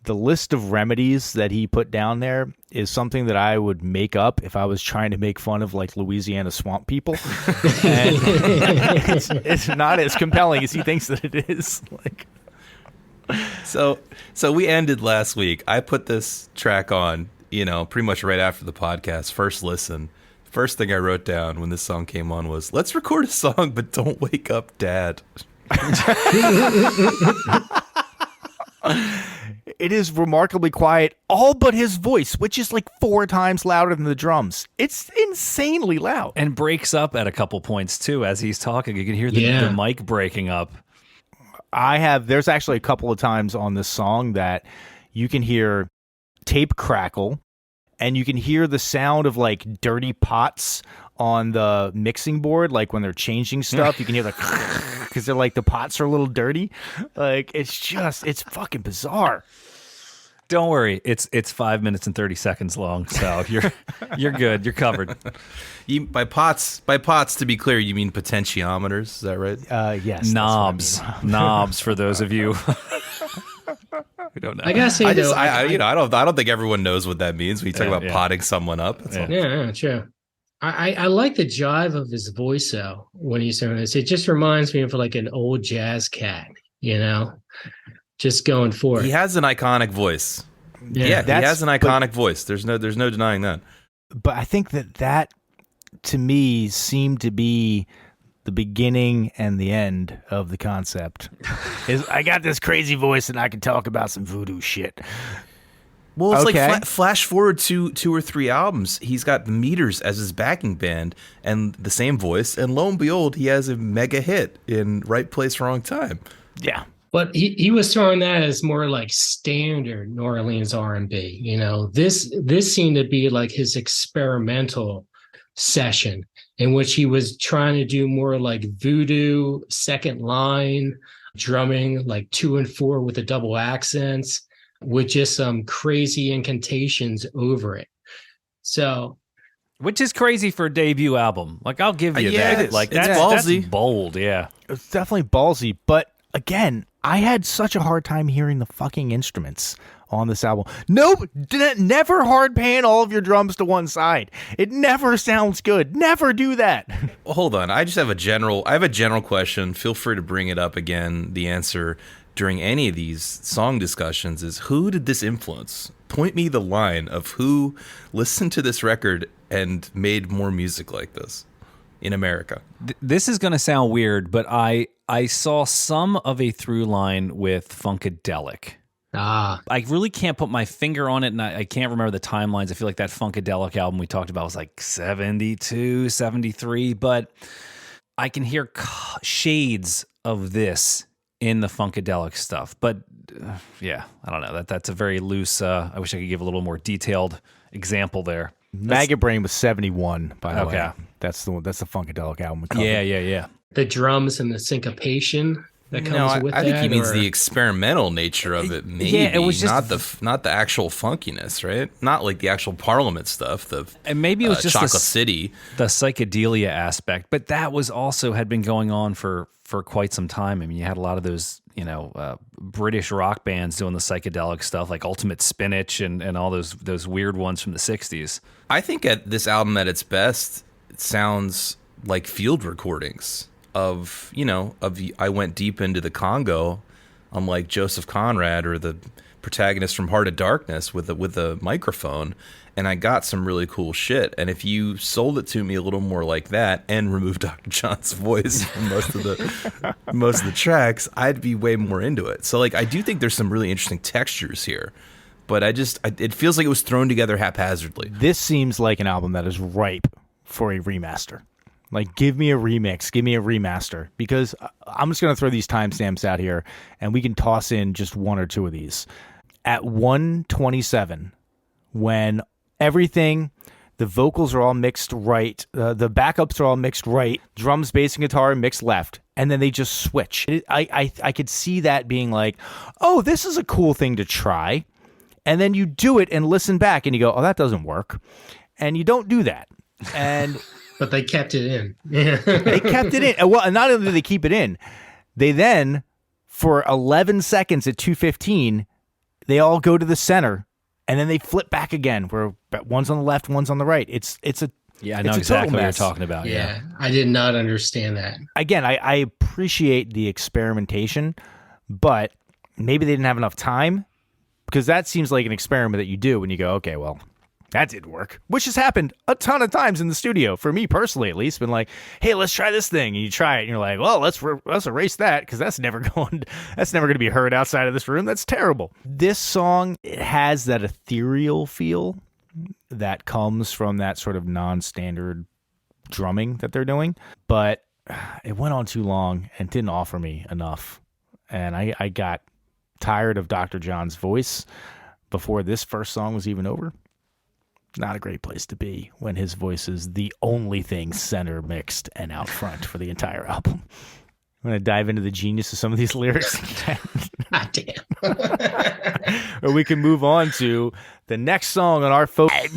C: The list of remedies that he put down there is something that I would make up if I was trying to make fun of like Louisiana swamp people. And it's not as compelling as he thinks that it is. Like,
B: So we ended last week. I put this track on, pretty much right after the podcast, first listen. First thing I wrote down when this song came on was, let's record a song, but don't wake up Dad.
C: it is remarkably quiet, all but his voice, which is like 4 times louder than the drums. It's insanely loud.
D: And breaks up at a couple points, too, as he's talking. You can hear the mic breaking up.
C: There's actually a couple of times on this song that you can hear tape crackle, and you can hear the sound of like dirty pots on the mixing board, like when they're changing stuff. You can hear because they're like the pots are a little dirty. Like it's fucking bizarre.
D: Don't worry, it's 5 minutes and 30 seconds long, so you're good. You're covered.
B: By pots, to be clear, you mean potentiometers? Is that right?
C: Yes.
D: Knobs for those of you who don't know.
A: I gotta say,
B: I don't think everyone knows what that means when you talk about potting someone up.
A: Yeah, true. I like the jive of his voice though when he's doing this. It just reminds me of like an old jazz cat, just going for it.
B: He has an iconic voice. Yeah, he has an iconic voice. There's no denying that.
C: But I think that to me seemed to be the beginning and the end of the concept. Is I got this crazy voice and I can talk about some voodoo shit.
B: Well, it's
C: Okay.
B: like flash forward to 2 or 3 albums. He's got the Meters as his backing band and the same voice, and lo and behold, he has a mega hit in Right Place, Wrong Time.
C: Yeah.
A: But he was throwing that as more like standard New Orleans R&B. You know, this seemed to be like his experimental session in which he was trying to do more like voodoo second line drumming, like 2 and 4 with the double accents, with just some crazy incantations over it. So,
D: Which is crazy for a debut album. Like, I'll give you
B: Yeah,
D: that.
B: it is.
D: Like,
B: It's
D: that's
B: ballsy.
D: bold, yeah.
C: It's definitely ballsy, but again, I had such a hard time hearing the fucking instruments on this album. Nope, never hard pan all of your drums to one side. It never sounds good. Never do that.
B: Well, hold on. I have a general question. Feel free to bring it up again. The answer during any of these song discussions is, who did this influence? Point me the line of who listened to this record and made more music like this in America.
D: This is going to sound weird, but I saw some of a through line with Funkadelic. I really can't put my finger on it, and I can't remember the timelines. I feel like that Funkadelic album we talked about was like 72, 73, but I can hear shades of this in the Funkadelic stuff. But yeah, I don't know. That's a very loose, I wish I could give a little more detailed example there.
C: Maggot Brain was 71, by the
D: Okay.
C: way. That's the Funkadelic album. we covered.
D: Yeah.
A: the drums and the syncopation that comes with
B: I think
A: that,
B: he means
A: or-
B: the experimental nature of it. Maybe
D: Yeah, it was just
B: not the actual funkiness, right? Not like the actual Parliament stuff.
D: And maybe it was just
B: Chocolate
D: the
B: City.
D: psychedelia aspect, but that was also had been going on for quite some time. I mean, you had a lot of those, British rock bands doing the psychedelic stuff, like Ultimate Spinach and all those weird ones from the 60s.
B: I think at this album at its best, it sounds like field recordings of I went deep into the Congo, unlike Joseph Conrad or the protagonist from Heart of Darkness with a microphone, and I got some really cool shit. And if you sold it to me a little more like that and removed Dr. John's voice from most of the tracks, I'd be way more into it. So like I do think there's some really interesting textures here, but it feels like it was thrown together haphazardly.
C: This seems like an album that is ripe for a remaster. Like, give me a remix, give me a remaster, because I'm just going to throw these timestamps out here, and we can toss in just 1 or 2 of these. At 1:27, when everything, the vocals are all mixed right, the backups are all mixed right, drums, bass, and guitar mixed left, and then they just switch. I could see that being like, oh, this is a cool thing to try, and then you do it and listen back, and you go, oh, that doesn't work, and you don't do that, and...
A: But they kept it in.
C: They kept it in. Well, and not only did they keep it in, they then, for 11 seconds at 2:15, they all go to the center, and then they flip back again, where one's on the left, one's on the right. It's a
D: I know
C: it's a
D: exactly
C: total
D: what you're
C: mess.
D: talking about.
A: Yeah, I did not understand that.
C: Again, I appreciate the experimentation, but maybe they didn't have enough time, because that seems like an experiment that you do when you go, okay, well, that didn't work, which has happened a ton of times in the studio, for me personally at least. Been like, hey, let's try this thing, and you try it, and you're like, well, let's erase that, because that's never going to be heard outside of this room. That's terrible. This song, it has that ethereal feel that comes from that sort of non-standard drumming that they're doing, but it went on too long and didn't offer me enough, and I got tired of Dr. John's voice before this first song was even over. Not a great place to be when his voice is the only thing center mixed and out front for the entire album. I'm going to dive into the genius of some of these lyrics.
A: God damn.
C: Or we can move on to the next song on our focus.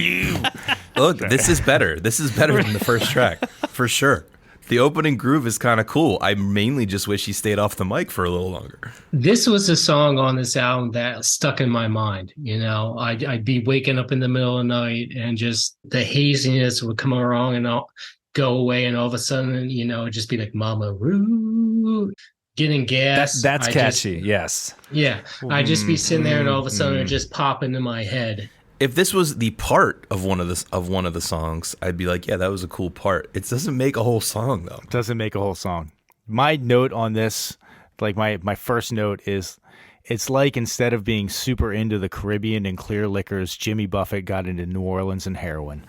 B: Look, this is better. This is better than the first track, for sure. The opening groove is kind of cool. I mainly just wish he stayed off the mic for a little longer.
A: This was a song on this album that stuck in my mind. I'd be waking up in the middle of the night, and just the haziness would come around and I'll go away, and all of a sudden, it'd just be like Mama Roo, getting gas.
D: That's catchy. Yes.
A: Yeah, I'd just be sitting there, and all of a sudden it'd just pop into my head.
B: if this was the part of one of the songs, I'd be like, yeah, that was a cool part. It doesn't make a whole song though.
C: Doesn't make a whole song. My note on this, like my first note is, it's like instead of being super into the Caribbean and clear liquors, Jimmy Buffett got into New Orleans and heroin.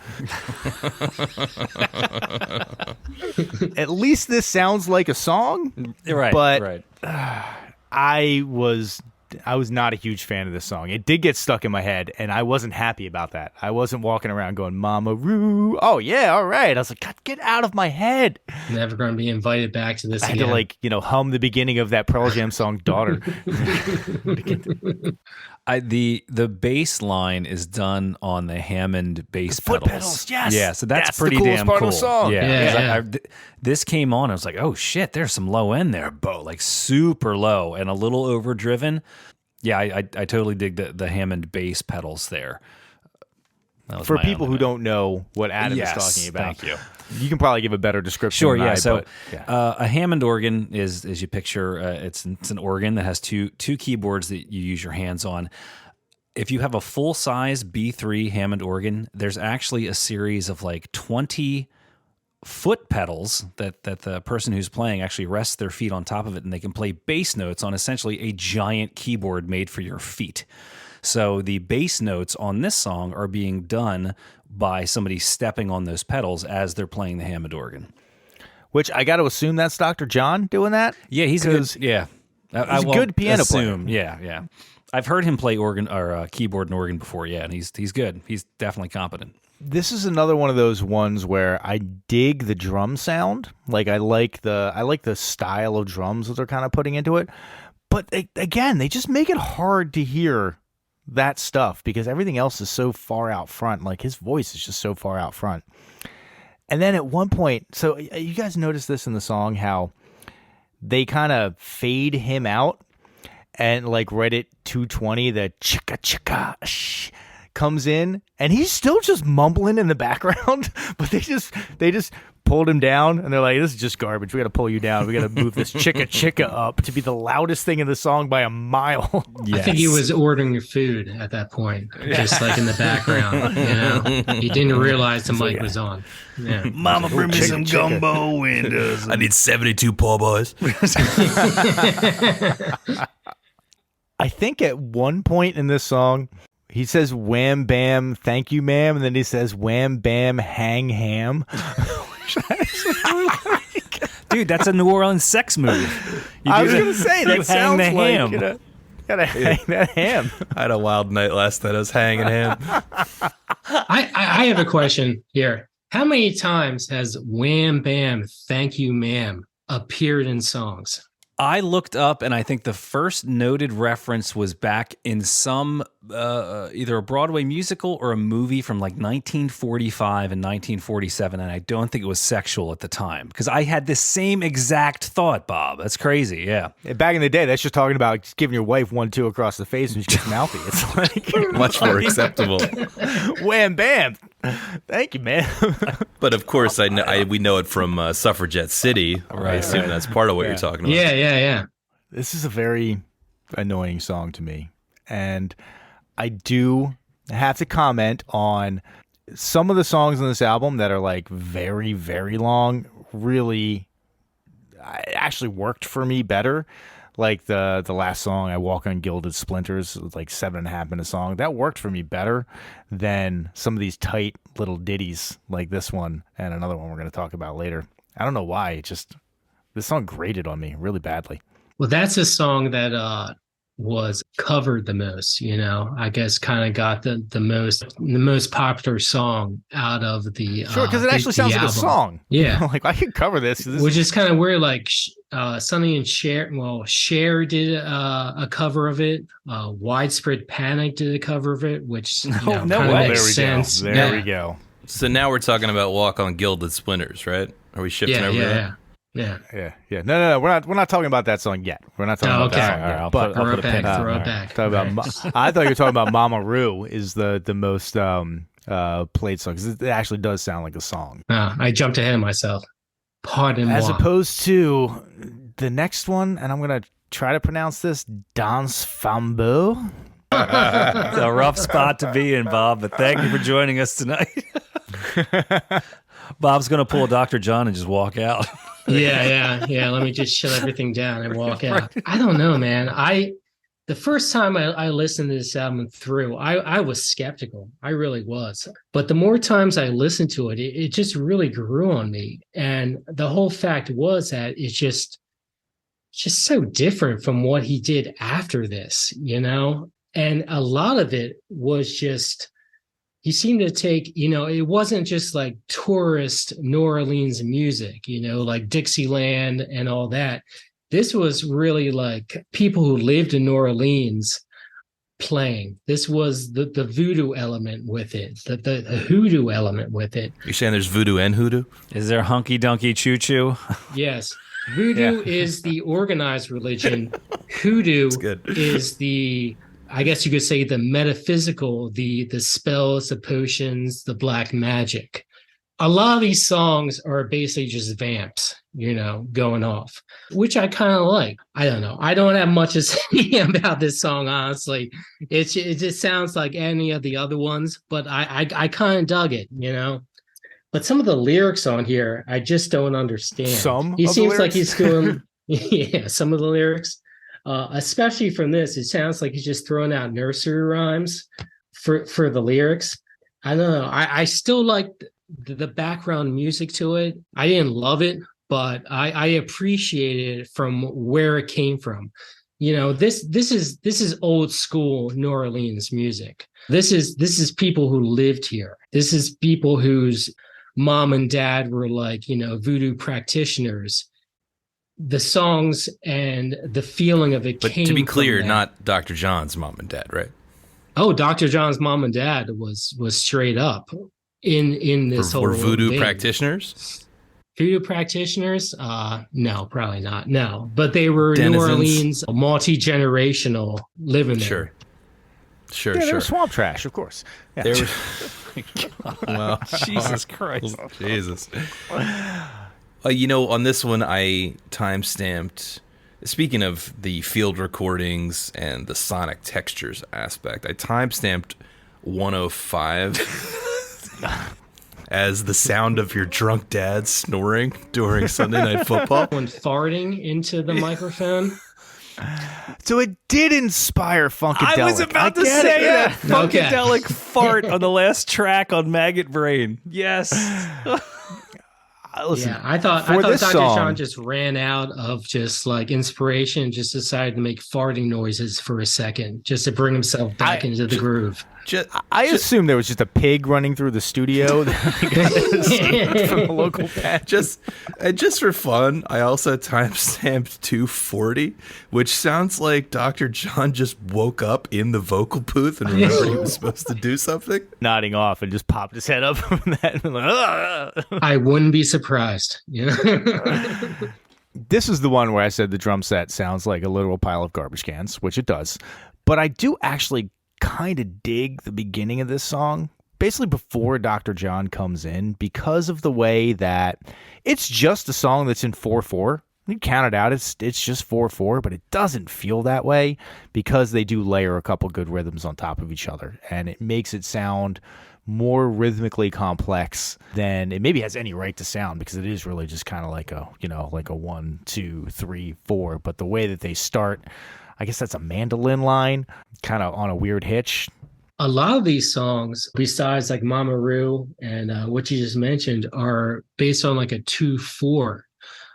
C: At least this sounds like a song,
D: Right,
C: but
D: right.
C: I was not a huge fan of this song. It did get stuck in my head, and I wasn't happy about that. I wasn't walking around going, Mama Roo. Oh, yeah, all right. I was like, God, get out of my head.
A: Never going to be invited back to this
C: I had
A: again.
C: to, hum the beginning of that Pearl Jam song, Daughter.
D: The bass line is done on the Hammond bass
C: foot
D: pedals.
C: pedals, yes.
D: Yeah, so that's
C: the
D: pretty
C: coolest
D: damn
C: part
D: cool.
C: of the song.
D: Yeah, 'cause
A: Yeah.
D: this came on. I was like, oh shit, there's some low end there, like super low and a little overdriven. Yeah, I totally dig the Hammond bass pedals there. That was
C: For
D: my
C: people
D: own
C: who
D: note.
C: don't know what Adam
D: Yes,
C: is talking about,
D: thank you.
C: You can probably give a better description.
D: Sure,
C: than
D: yeah.
C: I,
D: So
C: but, yeah.
D: a Hammond organ is, as you picture, it's an organ that has two keyboards that you use your hands on. If you have a full size B3 Hammond organ, there's actually a series of like 20 foot pedals that the person who's playing actually rests their feet on top of it, and they can play bass notes on essentially a giant keyboard made for your feet. So the bass notes on this song are being done by somebody stepping on those pedals as they're playing the Hammond organ.
C: Which I got to assume that's Dr. John doing that.
D: Yeah, he's a good. Yeah,
C: he's a good piano player.
D: Yeah. I've heard him play organ or keyboard and organ before. Yeah, and he's good. He's definitely competent.
C: This is another one of those ones where I dig the drum sound. Like I like the style of drums that they're kind of putting into it. But again, they just make it hard to hear that stuff because everything else is so far out front. Like his voice is just so far out front. And then at one point, so you guys notice this in the song, how they kind of fade him out, and like right at 220, the chicka chicka shh comes in, and he's still just mumbling in the background. But they just pulled him down, and they're like, "This is just garbage. We got to pull you down. We got to move this chicka chicka up to be the loudest thing in the song by a mile."
A: I think he was ordering food at that point, just like in the background. He didn't realize the mic was on. Yeah.
C: Mama, bring me some gumbo windows.
B: I need 72 poor boys.
C: I think at one point in this song, he says "wham bam, thank you, ma'am," and then he says "wham bam, hang ham."
D: Dude, that's a New Orleans sex move.
C: I was gonna say
D: you
C: that
D: hang
C: sounds
D: the
C: like
D: ham.
C: gotta hang that ham.
B: I had a wild night last night. I was hanging him.
A: I have a question here. How many times has "Wham Bam, Thank You, Ma'am" appeared in songs?
D: I looked up, and I think the first noted reference was back in some either a Broadway musical or a movie from like 1945 and 1947, and I don't think it was sexual at the time because I had the same exact thought, Bob. That's crazy, yeah.
C: Back in the day, that's just talking about just giving your wife 1-2 across the face and she gets mouthy. It's like
B: Much more acceptable.
C: wham bam. Thank you, man.
B: But of course, we know it from Suffragette City. I assume that's part of what you're talking about.
A: Yeah.
C: This is a very annoying song to me. And I do have to comment on some of the songs on this album that are like very, very long, really actually worked for me better. Like the last song, I Walk on Gilded Splinters, it was like 7.5 minute song. That worked for me better than some of these tight little ditties like this one and another one we're going to talk about later. I don't know why. This song grated on me really badly.
A: Well, that's a song that was covered the most, I guess kind of got the most popular song out of the
C: Sure, because it actually sounds like
A: album.
C: a song.
A: Yeah.
C: Like I could cover this.
A: Which is kind of weird. Like Sonny and Cher, Cher did a cover of it. Widespread Panic did a cover of it, which
D: no
A: kind
D: way.
A: of
C: There
A: makes
C: we
A: sense.
C: go. There we go.
B: So now we're talking about Walk on Gilded Splinters, right? Are we shifting over there?
A: Yeah.
C: Yeah. No. We're not talking about that song yet. We're not talking
A: Oh,
C: about
A: okay.
C: that song
D: All right,
C: yet.
D: I'll
C: But
D: put
A: Throw
D: a
A: it
D: pin
A: back.
D: down.
A: Throw
D: All
A: it
D: right.
A: back.
C: talk about I thought you were talking about Mama Roo is the most played song, because it actually does sound like a song.
A: I jumped ahead of myself. Pardon
C: As
A: moi.
C: opposed to the next one, and I'm gonna try to pronounce this, Danse Flambeau.
D: It's a rough spot to be in, Bob, but thank you for joining us tonight. Bob's going to pull a Dr. John and just walk out.
A: Yeah. Let me just shut everything down and walk out. I don't know, man. The first time I listened to this album through, I was skeptical. I really was. But the more times I listened to it, it just really grew on me. And the whole fact was that it's just so different from what he did after this, you know? And a lot of it was just, he seemed to take, you know, it wasn't just like tourist New Orleans music, you know, like Dixieland and all that. This was really like people who lived in New Orleans playing. This was the voodoo element with it, the hoodoo element with it.
B: You're saying there's voodoo and hoodoo?
D: Is there hunky dunky choo choo?
A: Yes. Voodoo is the organized religion. Hoodoo is the, I guess you could say, the metaphysical, the spells, the potions, the black magic. A lot of these songs are basically just vamps, you know, going off, which I kind of like. I don't know. I don't have much to say about this song, honestly. It just sounds like any of the other ones, but I kind of dug it, you know. But some of the lyrics on here, I just don't understand. He seems like he's doing, some of the lyrics, especially from this. It sounds like he's just throwing out nursery rhymes for the lyrics. I don't know. I still like the background music to it. I didn't love it, but I appreciated it from where it came from. You know, this is old school New Orleans music. This is people who lived here. This is people whose mom and dad were like, you know, voodoo practitioners. The songs and the feeling of it
B: but
A: came
B: to be clear,
A: from that.
B: not Dr. John's mom and dad, right?
A: Oh, Dr. John's mom and dad was straight up in this whole
B: were voodoo
A: thing.
B: Practitioners?
A: Voodoo practitioners? No, probably not. No, but they were
B: Denizens?
A: New Orleans, multi-generational living there.
B: Sure.
C: They were swamp trash, of course. Yeah.
B: They were, well,
D: Jesus Christ.
B: Jesus. You know, on this one, I timestamped, speaking of the field recordings and the sonic textures aspect, I timestamped 105 as the sound of your drunk dad snoring during Sunday Night Football.
A: When farting into the microphone.
C: So it did inspire Funkadelic.
D: I was about to say that. Funkadelic fart on the last track on Maggot Brain. Yes.
C: Listen,
A: Yeah, I thought Dr. John just ran out of just like inspiration, just decided to make farting noises for a second, just to bring himself back into the groove.
C: I assume there was just a pig running through the studio from the local patch.
B: Just for fun, I also timestamped 240, which sounds like Dr. John just woke up in the vocal booth and remembered he was supposed to do something.
C: Nodding off and just popped his head up from that. And like,
A: I wouldn't be surprised. You know?
C: This is the one where I said the drum set sounds like a literal pile of garbage cans, which it does. But I do actually kind of dig the beginning of this song, basically before Dr. John comes in, because of the way that it's just a song that's in 4/4. You count it out, it's just 4/4, but it doesn't feel that way because they do layer a couple good rhythms on top of each other, and it makes it sound more rhythmically complex than it maybe has any right to sound, because it is really just kind of like a, you know, like a 1, 2, 3, 4. But the way that they start, I guess that's a mandolin line, kind of on a weird hitch.
A: A lot of these songs, besides like Mama Roo and what you just mentioned, are based on like a 2/4,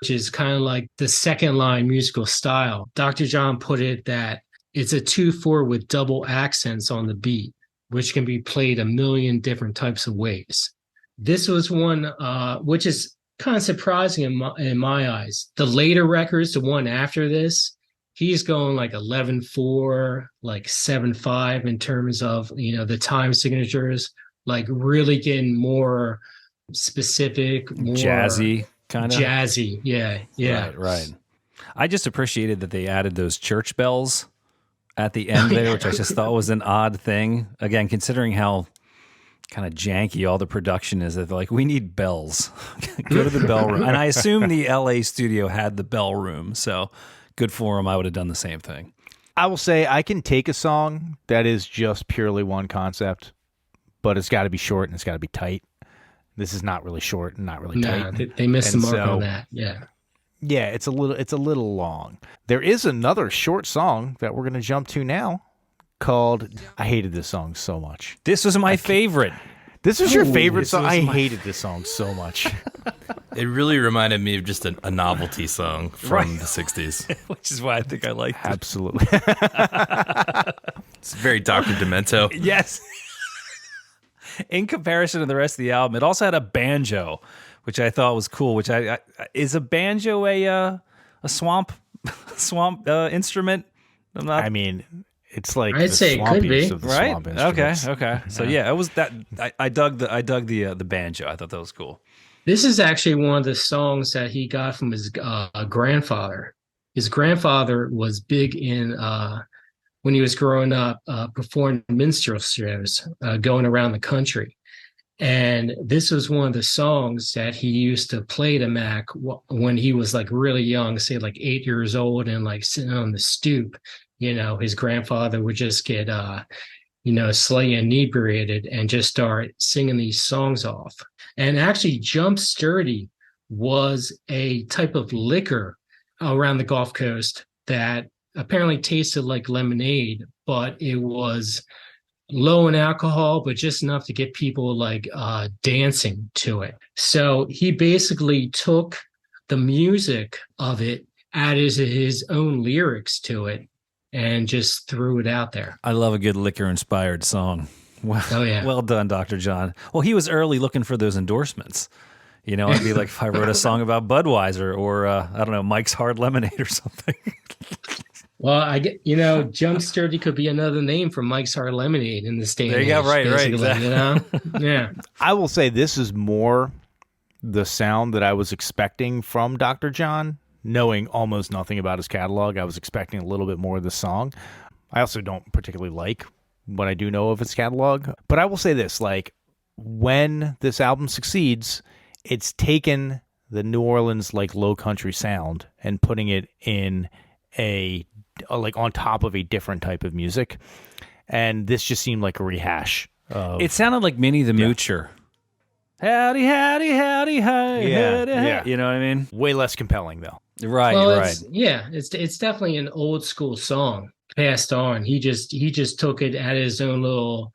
A: which is kind of like the second line musical style. Dr. John put it that it's a 2/4 with double accents on the beat, which can be played a million different types of ways. This was one which is kind of surprising in my eyes. The later records, the one after this, he's going like 11/4, like 7/5 in terms of, you know, the time signatures, like really getting more specific, more
D: Jazzy, kind of.
A: Jazzy, yeah.
D: Right. I just appreciated that they added those church bells at the end there, which I just thought was an odd thing. Again, considering how kind of janky all the production is, that they're like, we need bells. Go to the bell room. And I assume the LA studio had the bell room, so good for them. I would have done the same thing.
C: I will say I can take a song that is just purely one concept, but it's got to be short and it's got to be tight. This is not really short and not really
A: No,
C: tight.
A: they missed the
C: And
A: mark
C: so-
A: on that. Yeah.
C: Yeah, it's a little long. There is another short song that we're going to jump to now called I hated this song so much.
D: This was my favorite.
C: This was your
D: Ooh,
C: favorite
D: this
C: song?
D: was
C: I
D: my-
C: hated this song so much.
B: It really reminded me of just a novelty song from
D: Right.
B: the 60s.
D: Which is why I think I liked it.
C: Absolutely.
B: It's very Dr. Demento.
D: Yes. In comparison to the rest of the album, it also had a banjo, which I thought was cool. Which I is a banjo a swamp instrument? I'm not
C: I mean, it's like
A: I'd
C: the
A: say it could
C: swampiest
A: be,
C: of the
D: right.
C: swamp
D: Okay,
C: instruments.
D: okay. So yeah, it was that. I dug the banjo. I thought that was cool.
A: This is actually one of the songs that he got from his grandfather. His grandfather was big in when he was growing up, performing minstrel shows, going around the country. And this was one of the songs that he used to play to Mac when he was like really young, say like 8 years old, and like sitting on the stoop. You know, his grandfather would just get, slightly inebriated and just start singing these songs off. And actually, Jump Sturdy was a type of liquor around the Gulf Coast that apparently tasted like lemonade, but it was low in alcohol, but just enough to get people like dancing to it. So he basically took the music of it, added his own lyrics to it, and just threw it out there.
D: I love a good liquor-inspired song. Well,
A: Oh, yeah.
D: Well done, Dr. John. Well, he was early looking for those endorsements. You know, it'd be like if I wrote a song about Budweiser or, I don't know, Mike's Hard Lemonade or something.
A: Well, I get, Jump Sturdy could be another name for Mike's Hard Lemonade in this day and
D: There you go,
A: age,
D: right,
A: basically,
D: exactly.
A: Yeah.
C: I will say this is more the sound that I was expecting from Dr. John. Knowing almost nothing about his catalog, I was expecting a little bit more of the song. I also don't particularly like what I do know of his catalog. But I will say this, like, when this album succeeds, it's taken the New Orleans, like, low country sound and putting it in like on top of a different type of music. And this just seemed like a rehash of...
D: It sounded like Minnie the Moocher. Howdy, howdy, howdy, hey.
C: Yeah,
D: howdy, hey.
C: yeah.
D: You know what I mean?
C: way less compelling, though.
D: Right,
A: Well,
D: right.
A: it's definitely an old school song passed on. He just took it, added his own little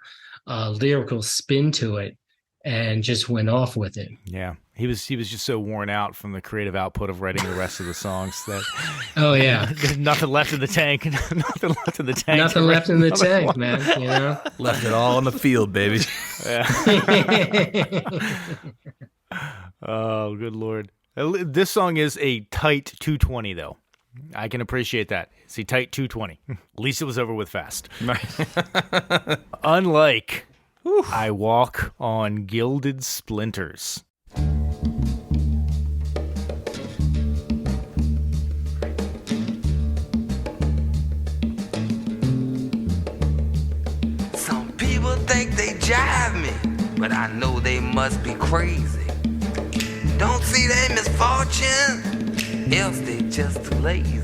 A: lyrical spin to it, and just went off with it.
C: Yeah. He was just so worn out from the creative output of writing the rest of the songs that
A: Oh yeah,
C: there's nothing left in the tank. Nothing left in the tank.
A: nothing left in the tank, man. You know.
B: Left it all on the field, baby.
C: Oh, good Lord. This song is a tight 220, though. I can appreciate that. It's a tight 220. At least it was over with fast. Unlike I Walk on Gilded Splinters.
F: Some people think they jive me, but I know they must be crazy. Don't see their misfortune, else they just too lazy.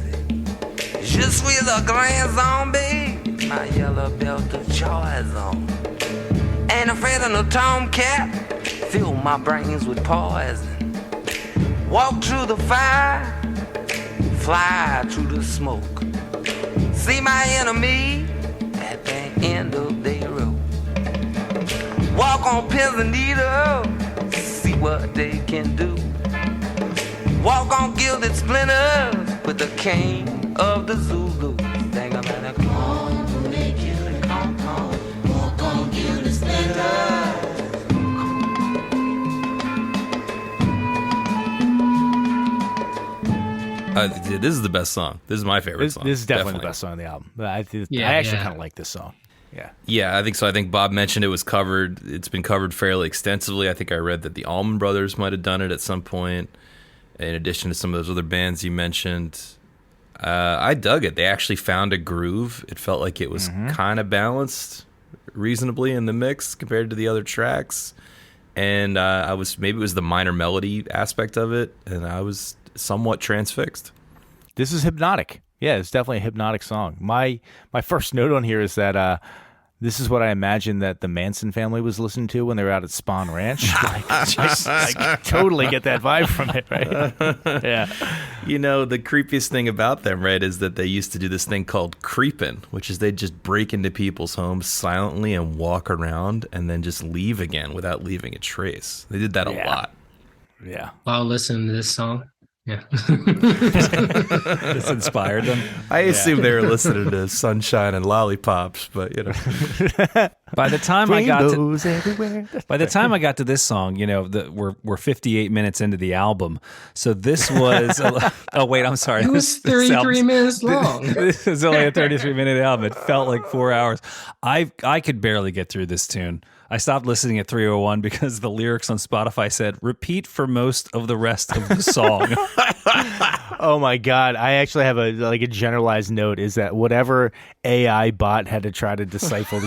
F: Je suis le grand zombie, my yellow belt of choice on. Ain't afraid of no tomcat, fill my brains with poison. Walk through the fire, fly through the smoke. See my enemy at the end of their road. Walk on pins and needles, see what they can do. Walk on gilded splinters with the king of the Zulu. Think about it, come on, make you come on. Walk on gilded splinters.
B: This is the best song. This is my favorite
C: This
B: song.
C: is definitely the best song on the album. I actually kind of like this song. Yeah.
B: Yeah, I think so. I think Bob mentioned it was covered. It's been covered fairly extensively. I think I read that the Allman Brothers might have done it at some point, in addition to some of those other bands you mentioned. I dug it. They actually found a groove. It felt like it was kind of balanced reasonably in the mix compared to the other tracks. And maybe it was the minor melody aspect of it, and I was somewhat transfixed.
C: This is hypnotic. Yeah, it's definitely a hypnotic song. My first note on here is that this is what I imagine that the Manson family was listening to when they were out at Spawn Ranch. I totally get that vibe from it, right? Yeah.
B: You know, the creepiest thing about them, right, is that they used to do this thing called creeping, which is they'd just break into people's homes silently and walk around and then just leave again without leaving a trace. They did that a lot.
C: Yeah.
A: While listening to this song. Yeah.
D: This inspired them.
B: I assume they were listening to Sunshine and Lollipops, but you know.
D: By the time I got to
C: everywhere.
D: By the time I got to this song, you know, we're 58 minutes into the album. So this was oh wait, I'm sorry.
A: It was 33 minutes long.
D: This is only a 33-minute album. It felt like 4 hours. I could barely get through this tune. I stopped listening at 3:01 because the lyrics on Spotify said repeat for most of the rest of the song.
C: Oh my God. I actually have a generalized note is that whatever AI bot had to try to decipher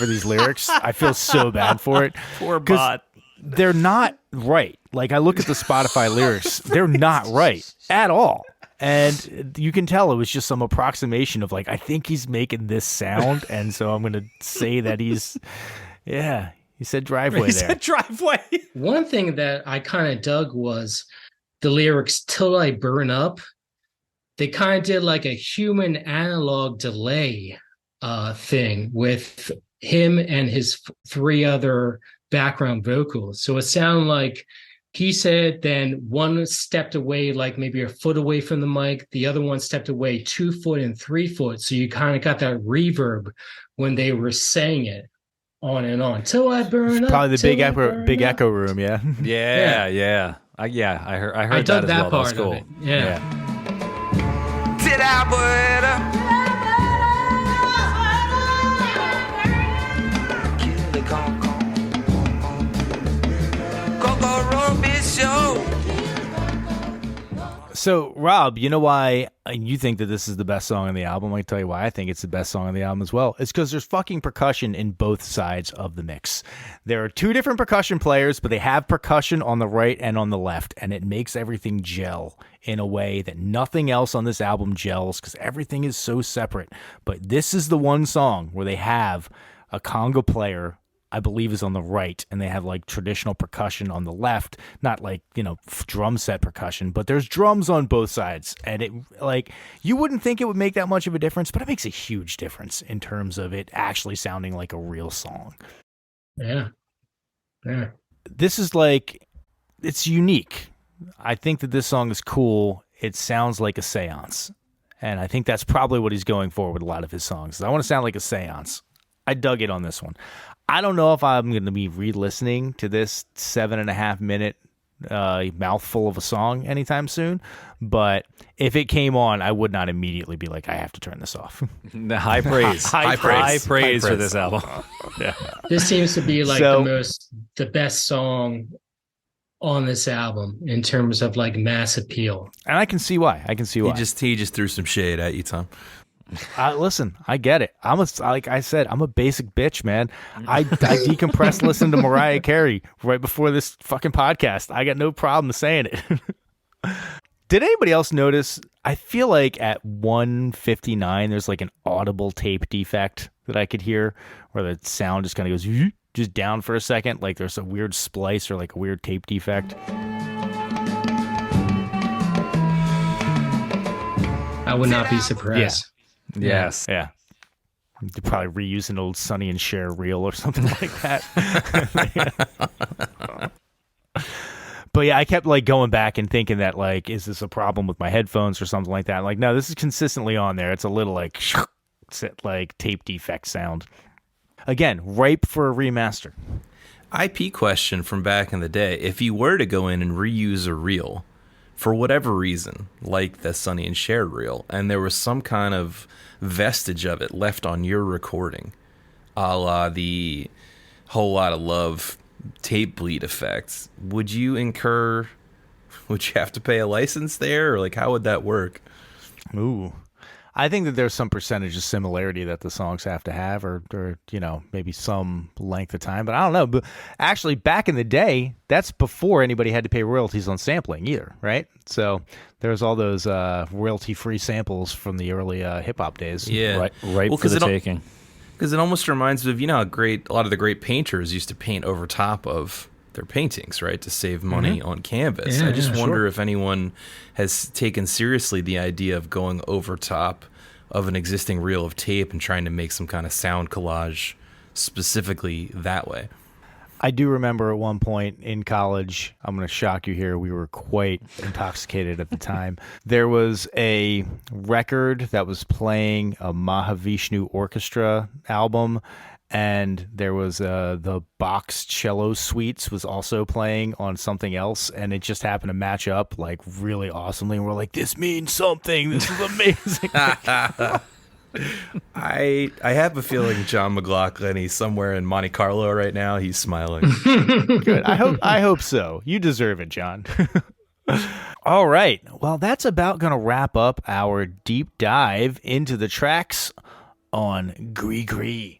C: these lyrics, I feel so bad for it.
D: Poor bot.
C: They're not right. Like I look at the Spotify lyrics, they're not right at all. And you can tell it was just some approximation of like, I think he's making this sound. And so I'm going to say that yeah, he said driveway
D: He
C: there.
D: said driveway.
A: One thing that I kind of dug was the lyrics "Till I Burn Up." They kind of did like a human analog delay thing with him and his three other background vocals. So it sounded like he said, then one stepped away, like maybe a foot away from the mic. The other one stepped away 2 foot and 3 foot. So you kind of got that reverb when they were saying it. On and on till I burn up.
C: Probably the big
A: up.
C: echo room, yeah.
D: Yeah. I heard
A: I
D: that
A: dug
D: as
A: that
D: well. That was
A: part
D: cool.
A: of it. Yeah.
F: Did I burn up? Kill the Coco Show.
C: So, Rob, you know why you think that this is the best song on the album? I can tell you why I think it's the best song on the album as well. It's because there's fucking percussion in both sides of the mix. There are two different percussion players, but they have percussion on the right and on the left, and it makes everything gel in a way that nothing else on this album gels because everything is so separate. But this is the one song where they have a conga player, I believe, is on the right, and they have like traditional percussion on the left, not like, you know, drum set percussion, but there's drums on both sides, and it, like, you wouldn't think it would make that much of a difference, but it makes a huge difference in terms of it actually sounding like a real song.
A: Yeah.
C: This is like, it's unique. I think that this song is cool. It sounds like a seance, and I think that's probably what he's going for with a lot of his songs. I want to sound like a seance. I dug it on this one. I don't know if I'm going to be re-listening to this 7.5 minute mouthful of a song anytime soon, but if it came on, I would not immediately be like, I have to turn this off.
D: The high praise. High praise for this album.
C: Yeah.
A: This seems to be like the best song on this album in terms of like mass appeal.
C: And I can see why. He
B: just threw some shade at you, Tom.
C: Listen, I get it. Like I said, I'm a basic bitch, man. I decompressed listening to Mariah Carey right before this fucking podcast. I got no problem saying it. Did anybody else notice? I feel like at 1:59, there's like an audible tape defect that I could hear where the sound just kind of goes just down for a second. Like there's a weird splice or like a weird tape defect.
A: I would not be surprised.
D: Yes.
C: Yeah. They're probably reusing old Sonny and Cher reel or something like that. But yeah, I kept like going back and thinking that like, is this a problem with my headphones or something like that? Like, no, this is consistently on there. It's a little like tape defect sound. Again, ripe for a remaster.
B: IP question from back in the day. If you were to go in and reuse a reel for whatever reason, like the Sonny and Cher reel, and there was some kind of vestige of it left on your recording, a la the Whole Lot of Love tape bleed effects, would you have to pay a license there, or like how would that work?
C: Ooh, I think that there's some percentage of similarity that the songs have to have, or maybe some length of time. But I don't know. But actually, back in the day, that's before anybody had to pay royalties on sampling either, right? So there's all those royalty-free samples from the early hip-hop days.
B: Yeah.
D: Right for the taking.
B: Because it almost reminds me of, how a lot of the great painters used to paint over top of their paintings, right, to save money on canvas.
A: Yeah,
B: I just wonder
A: sure.
B: if anyone has taken seriously the idea of going over top of an existing reel of tape and trying to make some kind of sound collage specifically that way.
C: I do remember at one point in college, I'm going to shock you here, we were quite intoxicated at the time. There was a record that was playing a Mahavishnu Orchestra album, and there was the Bach's Cello Suites was also playing on something else, and it just happened to match up like really awesomely. And we're like, this means something. This is amazing.
B: I have a feeling John McLaughlin, he's somewhere in Monte Carlo right now. He's smiling.
C: Good. I hope so. You deserve it, John. All right. Well, that's about going to wrap up our deep dive into the tracks on Gris Gris,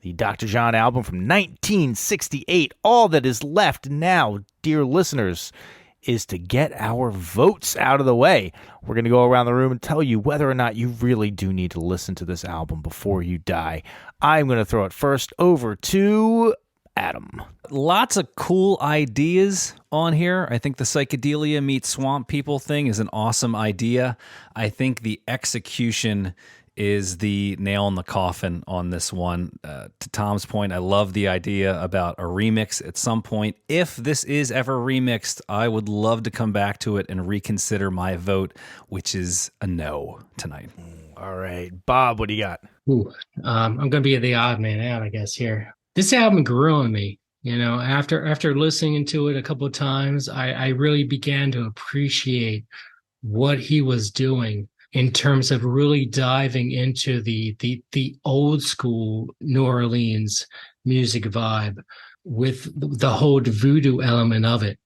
C: the Dr. John album from 1968. All that is left now, dear listeners, is to get our votes out of the way. We're going to go around the room and tell you whether or not you really do need to listen to this album before you die. I'm going to throw it first over to Adam.
D: Lots of cool ideas on here. I think the psychedelia meets swamp people thing is an awesome idea. I think the execution is the nail in the coffin on this one. To Tom's point, I love the idea about a remix at some point. If this is ever remixed, I would love to come back to it and reconsider my vote, which is a no tonight.
C: All right. Bob, what do you got?
A: I'm going to be the odd man out, I guess, here. This album grew on me. After listening to it a couple of times, I really began to appreciate what he was doing in terms of really diving into the old school New Orleans music vibe with the whole voodoo element of it.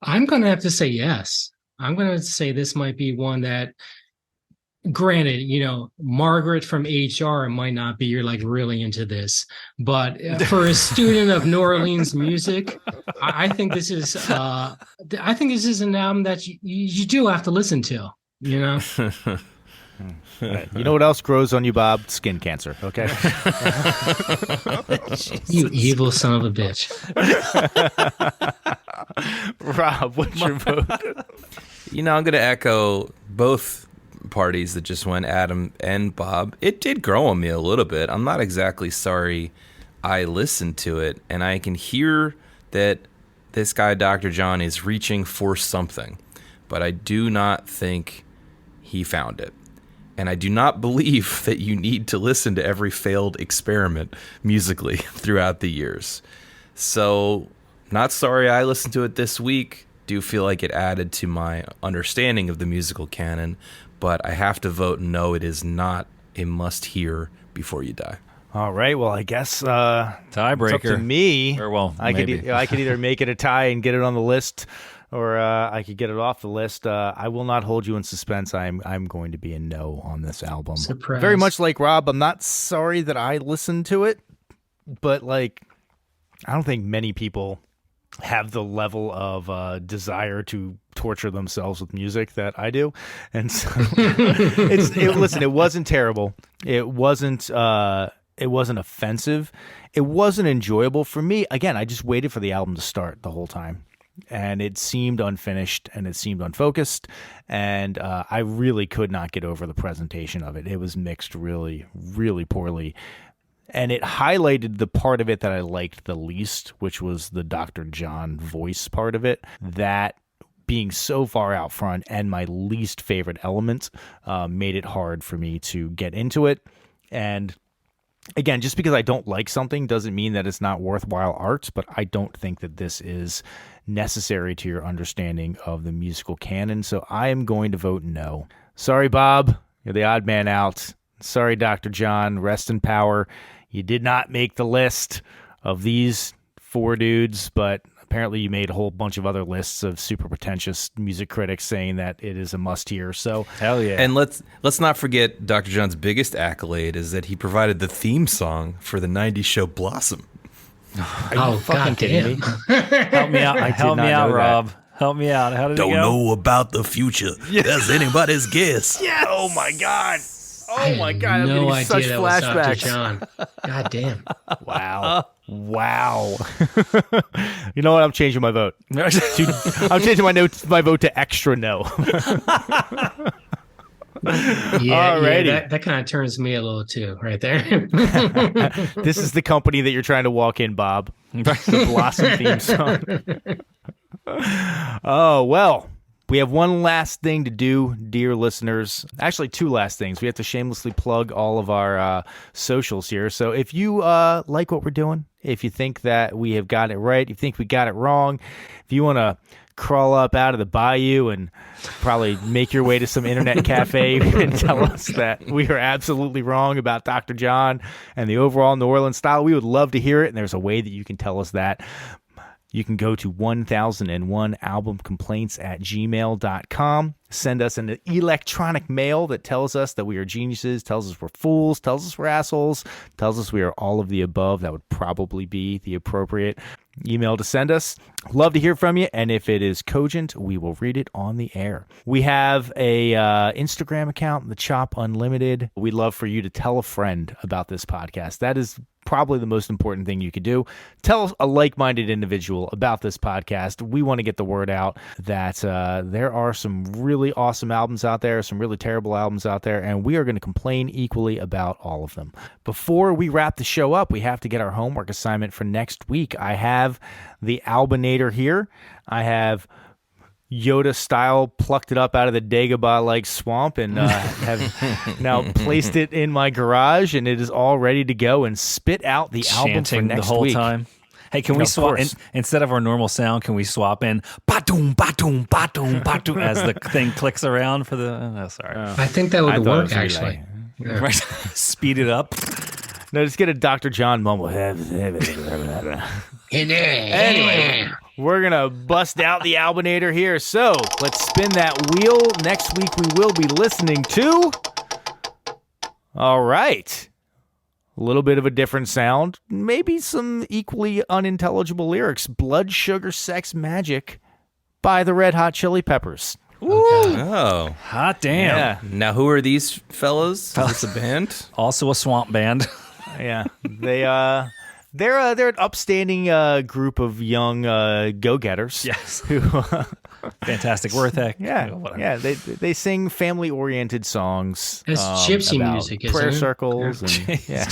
A: I'm going to have to say yes. I'm going to say this might be one that, granted, Margaret from HR might not be, you're like really into this, but for a student of New Orleans music, I think this is an album that you do have to listen to.
C: You know what else grows on you, Bob? Skin cancer, okay?
A: You evil son of a bitch.
C: Rob, what's your vote?
B: I'm going to echo both parties that just went, Adam and Bob. It did grow on me a little bit. I'm not exactly sorry I listened to it, and I can hear that this guy, Dr. John, is reaching for something, but I do not think he found it. And I do not believe that you need to listen to every failed experiment musically throughout the years. So, not sorry I listened to it this week. Do feel like it added to my understanding of the musical canon, but I have to vote no, it is not a must-hear before you die.
C: All right, well, I guess
D: Tiebreaker.
C: it's up to me.
D: Or, well,
C: I
D: maybe.
C: I could either make it a tie and get it on the list, or I could get it off the list. I will not hold you in suspense. I'm going to be a no on this album.
A: Surprise.
C: Very much like Rob, I'm not sorry that I listened to it, but I don't think many people have the level of desire to torture themselves with music that I do, and so listen, it wasn't terrible. It wasn't offensive. It wasn't enjoyable for me. Again, I just waited for the album to start the whole time, and it seemed unfinished and it seemed unfocused, and I really could not get over the presentation of it. It was mixed really, really poorly. And it highlighted the part of it that I liked the least, which was the Dr. John voice part of it. That being so far out front and my least favorite element made it hard for me to get into it. And again, just because I don't like something doesn't mean that it's not worthwhile art, but I don't think that this is necessary to your understanding of the musical canon. So I am going to vote no. Sorry, Bob. You're the odd man out. Sorry, Dr. John. Rest in power. You did not make the list of these four dudes, but Apparently, you made a whole bunch of other lists of super pretentious music critics saying that it is a must-hear. So,
D: Hell yeah.
B: And let's not forget Dr. John's biggest accolade is that he provided the theme song for the 90s show Blossom.
A: Oh,
C: fucking
A: God
C: kidding
A: damn.
C: me?
D: Help me out. Help me
C: not
D: out,
C: know that.
D: Rob. Help me out. How did it
B: Don't
D: go?
B: know about the future. That's anybody's guess.
C: Yes! Oh my god!
A: I
C: Oh my
A: had
C: god! I'm
A: no
C: getting
A: idea
C: such
A: that was Dr.
C: flashbacks.
A: John. God damn.
C: Wow! Wow! You know what? I'm changing my vote. I'm changing my vote to extra no.
A: Yeah,
C: Alrighty.
A: that kind of turns me a little too, right there.
C: This is the company that you're trying to walk in, Bob. The Blossom theme song. Oh, well, we have one last thing to do, dear listeners. Actually, two last things. We have to shamelessly plug all of our socials here. So if you like what we're doing, if you think that we have got it right, you think we got it wrong, if you want to crawl up out of the bayou and probably make your way to some internet cafe and tell us that we are absolutely wrong about Dr. John and the overall New Orleans style, we would love to hear it. And there's a way that you can tell us that. You can go to 1001albumcomplaints@gmail.com. Send us an electronic mail that tells us that we are geniuses, tells us we're fools, tells us we're assholes, tells us we are all of the above. That would probably be the appropriate email to send us. Love to hear from you, and if it is cogent, we will read it on the air. We have a Instagram account, The Chop Unlimited. We'd love for you to tell a friend about this podcast. That is probably the most important thing you could do. Tell a like-minded individual about this podcast. We want to get the word out that there are some really awesome albums out there, some really terrible albums out there, and we are going to complain equally about all of them. Before we wrap the show up, we have to get our homework assignment for next week. I have the Albinator here. I have Yoda style plucked it up out of the Dagobah-like swamp and have now placed it in my garage, and it is all ready to go and spit out the album for
D: Chanting
C: next
D: the whole
C: week.
D: time. Hey, can we
C: Of
D: swap
C: course.
D: instead of our normal sound? Can we swap in ba-doom, ba-doom, ba-doom, ba-doom as the thing clicks around for the? Oh, sorry,
A: I think that
C: I
A: would
C: thought it
A: work,
C: was relay.
A: actually. Yeah.
D: right. Speed it up.
C: No, just get a Dr. John mumble. Anyway, we're going to bust out the Albinator here. So let's spin that wheel. Next week, we will be listening to... All right. A little bit of a different sound. Maybe some equally unintelligible lyrics. Blood, Sugar, Sex, Magik by the Red Hot Chili Peppers.
B: Oh.
D: Hot damn.
C: Yeah.
B: Now, who are these fellows? Is this a band?
D: Also a swamp band.
C: Yeah. They're an upstanding group of young go-getters.
D: Yes.
C: Who...
D: Fantastic. Worth it.
C: Yeah,
D: Whatever.
C: yeah. They sing family-oriented songs.
A: It's gypsy
C: about
A: music, isn't
C: prayer
A: it?
C: circles, and yeah.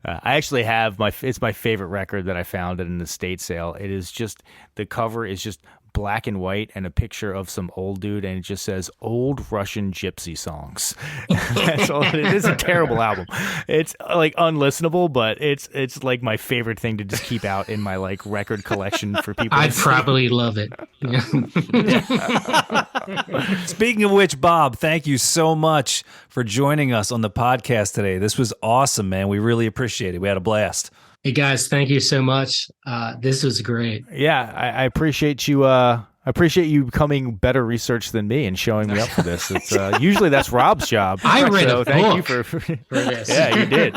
C: I actually have it's my favorite record that I found at an estate sale. It is just the cover is just black and white and a picture of some old dude, and it just says "Old Russian Gypsy Songs." That's all it is. It's a terrible album. It's like unlistenable, but it's like my favorite thing to just keep out in my like record collection for people.
A: I'd
C: to see.
A: probably love it.
D: Speaking of which, Bob, thank you so much for joining us on the podcast today. This was awesome, man. We really appreciate it. We had a blast.
A: Hey, guys, thank you so much. This was great.
C: Yeah, I appreciate you. I appreciate you becoming better research than me and showing me up for this. It's usually that's Rob's job.
A: I read
C: so
A: a
C: thank you
A: book
C: for
A: this.
C: Yeah, you did.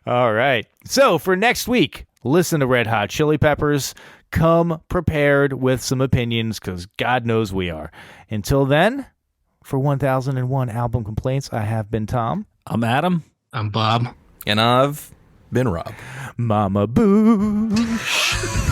C: All right. So for next week, listen to Red Hot Chili Peppers. Come prepared with some opinions, because God knows we are. Until then, for 1001 Album Complaints, I have been Tom.
D: I'm Adam.
A: I'm Bob.
B: And I've been Rob.
C: Mama Boosh.